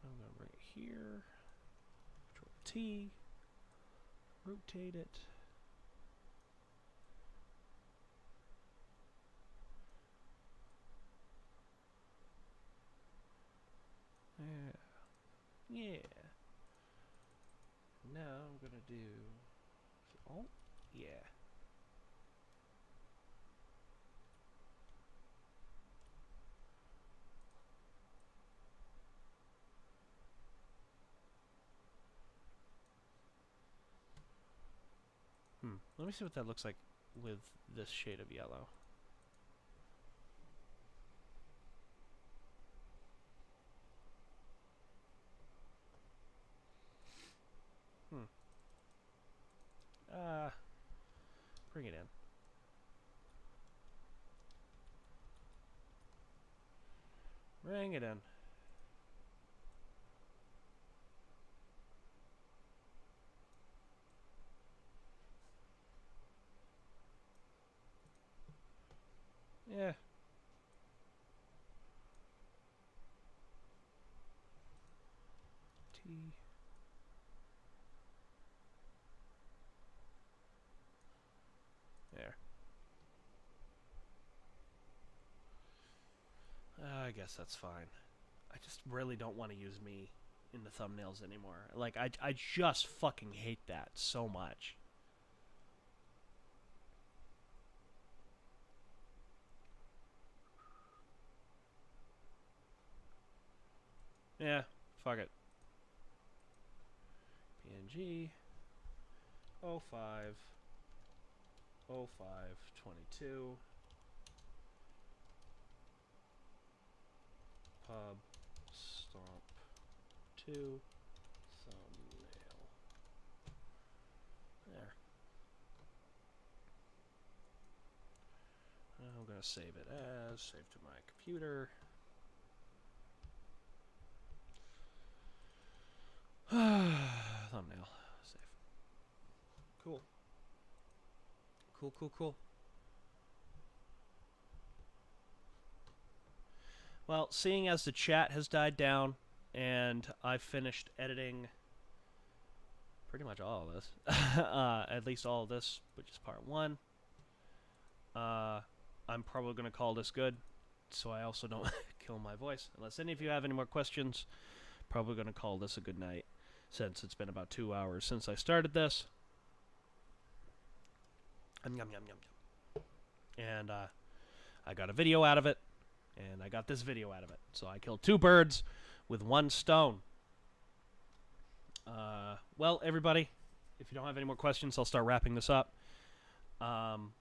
I'm going to bring it here. Control T. Rotate it. Yeah. Yeah. Now I'm going to do... Oh, yeah. Let me see what that looks like with this shade of yellow. Bring it in. Bring it in. Yeah. T. There. I guess that's fine. I just really don't want to use me in the thumbnails anymore. Like, I just fucking hate that so much. Yeah, fuck it. PNG 05 05 22 pub stomp 2 thumbnail. There. I'm gonna save it as save to my computer. Thumbnail. Save. Cool. Cool, cool, cool. Well, seeing as the chat has died down and I've finished editing pretty much all of this, at least all of this, which is part 1, I'm probably going to call this good, so I also don't kill my voice. Unless any of you have any more questions, probably going to call this a good night, since it's been about 2 hours since I started this. Yum, yum, yum, yum, yum. And I got a video out of it, and I got this video out of it. So I killed 2 birds with 1 stone. Well, everybody, if you don't have any more questions, I'll start wrapping this up.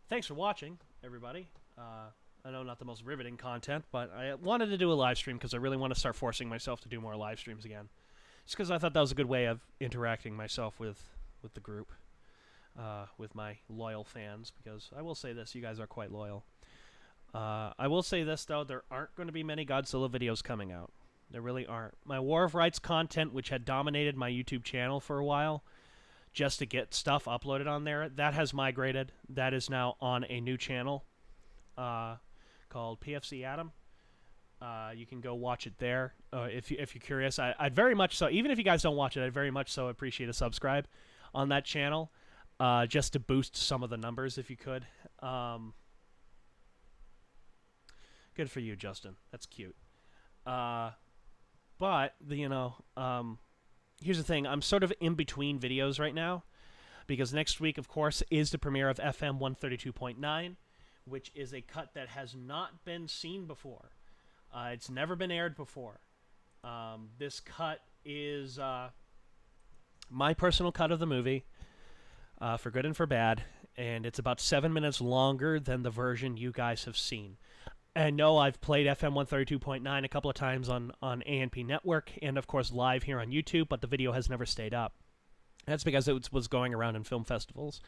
Thanks for watching, everybody. I know not the most riveting content, but I wanted to do a live stream because I really want to start forcing myself to do more live streams again. Just because I thought that was a good way of interacting myself with the group, with my loyal fans, because I will say this, you guys are quite loyal. I will say this, though, there aren't going to be many Godzilla videos coming out. There really aren't. My War of Rights content, which had dominated my YouTube channel for a while, just to get stuff uploaded on there, that has migrated. That is now on a new channel called PFC Adam. You can go watch it there if you're curious. I'd very much so, even if you guys don't watch it, I'd very much so appreciate a subscribe on that channel, just to boost some of the numbers if you could. Good for you, Justin. That's cute. But, you know, here's the thing. I'm sort of in between videos right now, because next week, of course, is the premiere of FM 132.9, which is a cut that has not been seen before. It's never been aired before. This cut is my personal cut of the movie, for good and for bad, and it's about 7 minutes longer than the version you guys have seen. I know I've played FM 132.9 a couple of times on ANP Network and, of course, live here on YouTube, but the video has never stayed up. That's because it was going around in film festivals.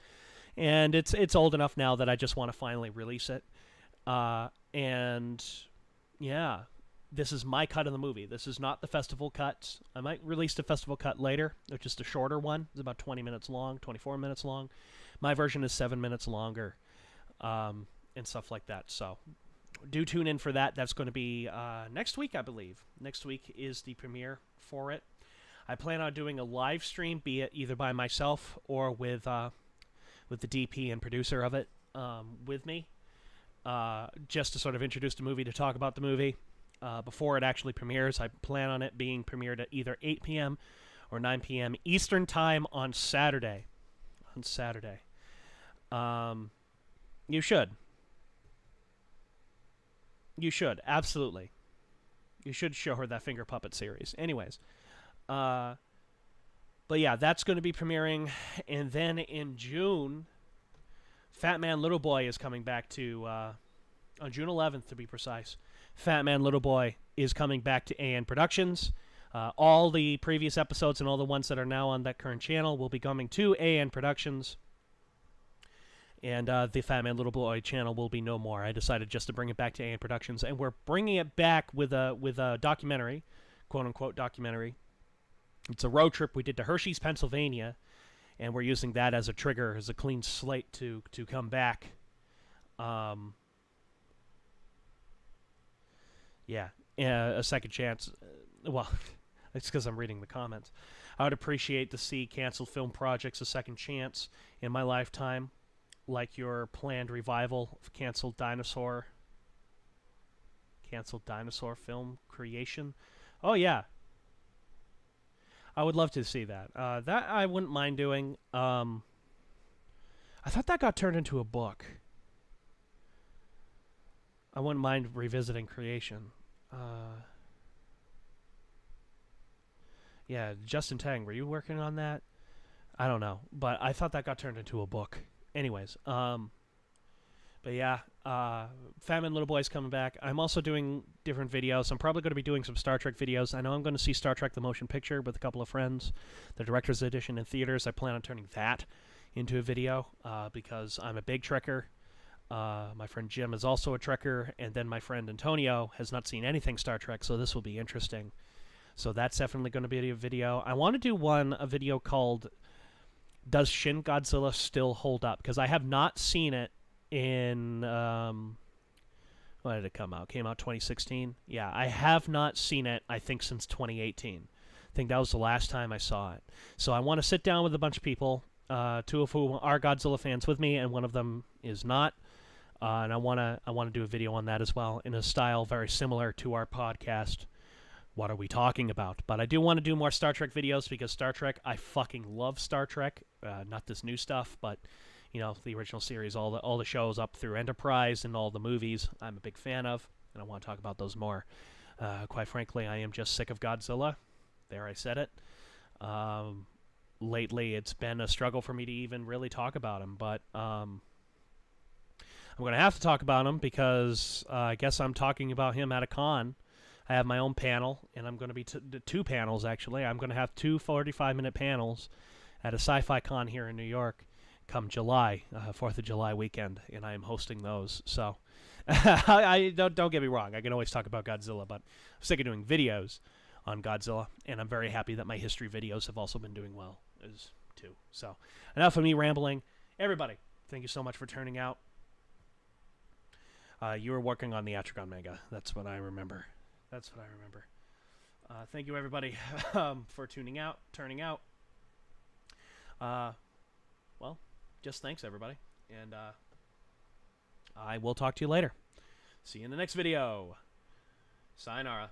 And it's old enough now that I just want to finally release it. And, yeah, this is my cut of the movie. This is not the festival cut. I might release the festival cut later, which is a shorter one. It's about 20 minutes long, 24 minutes long. My version is 7 minutes longer, and stuff like that. So do tune in for that. That's going to be next week, I believe. Next week is the premiere for it. I plan on doing a live stream, be it either by myself or with the DP and producer of it with me, just to sort of introduce the movie, to talk about the movie before it actually premieres. I plan on it being premiered at either 8 p.m. or 9 p.m. Eastern Time on Saturday. You should. You should, absolutely. You should show her that Finger Puppet series. Anyways. But yeah, that's going to be premiering. And then in June, Fat Man Little Boy is coming back to, on June 11th to be precise. Fat Man Little Boy is coming back to AN Productions. All the previous episodes and all the ones that are now on that current channel will be coming to AN Productions. And the Fat Man Little Boy channel will be no more. I decided just to bring it back to AN Productions, and we're bringing it back with a documentary, quote-unquote documentary. It's a road trip we did to Hershey's, Pennsylvania, and we're using that as a trigger, as a clean slate to come back. Yeah, a second chance. Well, it's because I'm reading the comments. I would appreciate to see canceled film projects a second chance in my lifetime, like your planned revival of canceled dinosaur film creation. Oh yeah, I would love to see that. That I wouldn't mind doing. I thought that got turned into a book. I wouldn't mind revisiting creation. Yeah, Justin Tang, were you working on that? I don't know, but I thought that got turned into a book. Anyways, but yeah, Fat Man Little Boy's coming back. I'm also doing different videos. I'm probably going to be doing some Star Trek videos. I know I'm going to see Star Trek The Motion Picture with a couple of friends, the Director's Edition in theaters. I plan on turning that into a video because I'm a big Trekker. My friend Jim is also a Trekker, and then my friend Antonio has not seen anything Star Trek, so this will be interesting. So that's definitely going to be a video. I want to do a video called Does Shin Godzilla Still Hold Up? Because I have not seen it in, when did it come out? It came out 2016? Yeah, I have not seen it, I think, since 2018. I think that was the last time I saw it. So I want to sit down with a bunch of people, 2 of whom are Godzilla fans with me, and one of them is not. And I want to do a video on that as well, in a style very similar to our podcast, What Are We Talking About? But I do want to do more Star Trek videos, because Star Trek, I fucking love Star Trek. Not this new stuff, but you know, the original series, all the shows up through Enterprise and all the movies I'm a big fan of, and I want to talk about those more. Quite frankly, I am just sick of Godzilla. There, I said it. Lately, it's been a struggle for me to even really talk about him, but I'm going to have to talk about him because I guess I'm talking about him at a con. I have my own panel, and I'm going to be two panels, actually. I'm going to have two 45-minute panels at a sci-fi con here in New York come July, 4th of July weekend, and I am hosting those. So, don't get me wrong. I can always talk about Godzilla, but I'm sick of doing videos on Godzilla, and I'm very happy that my history videos have also been doing well as too. So, enough of me rambling. Everybody, thank you so much for turning out. You were working on the Atragon manga. That's what I remember. That's what I remember. Thank you, everybody, for turning out. Well, just thanks, everybody. And I will talk to you later. See you in the next video. Sayonara.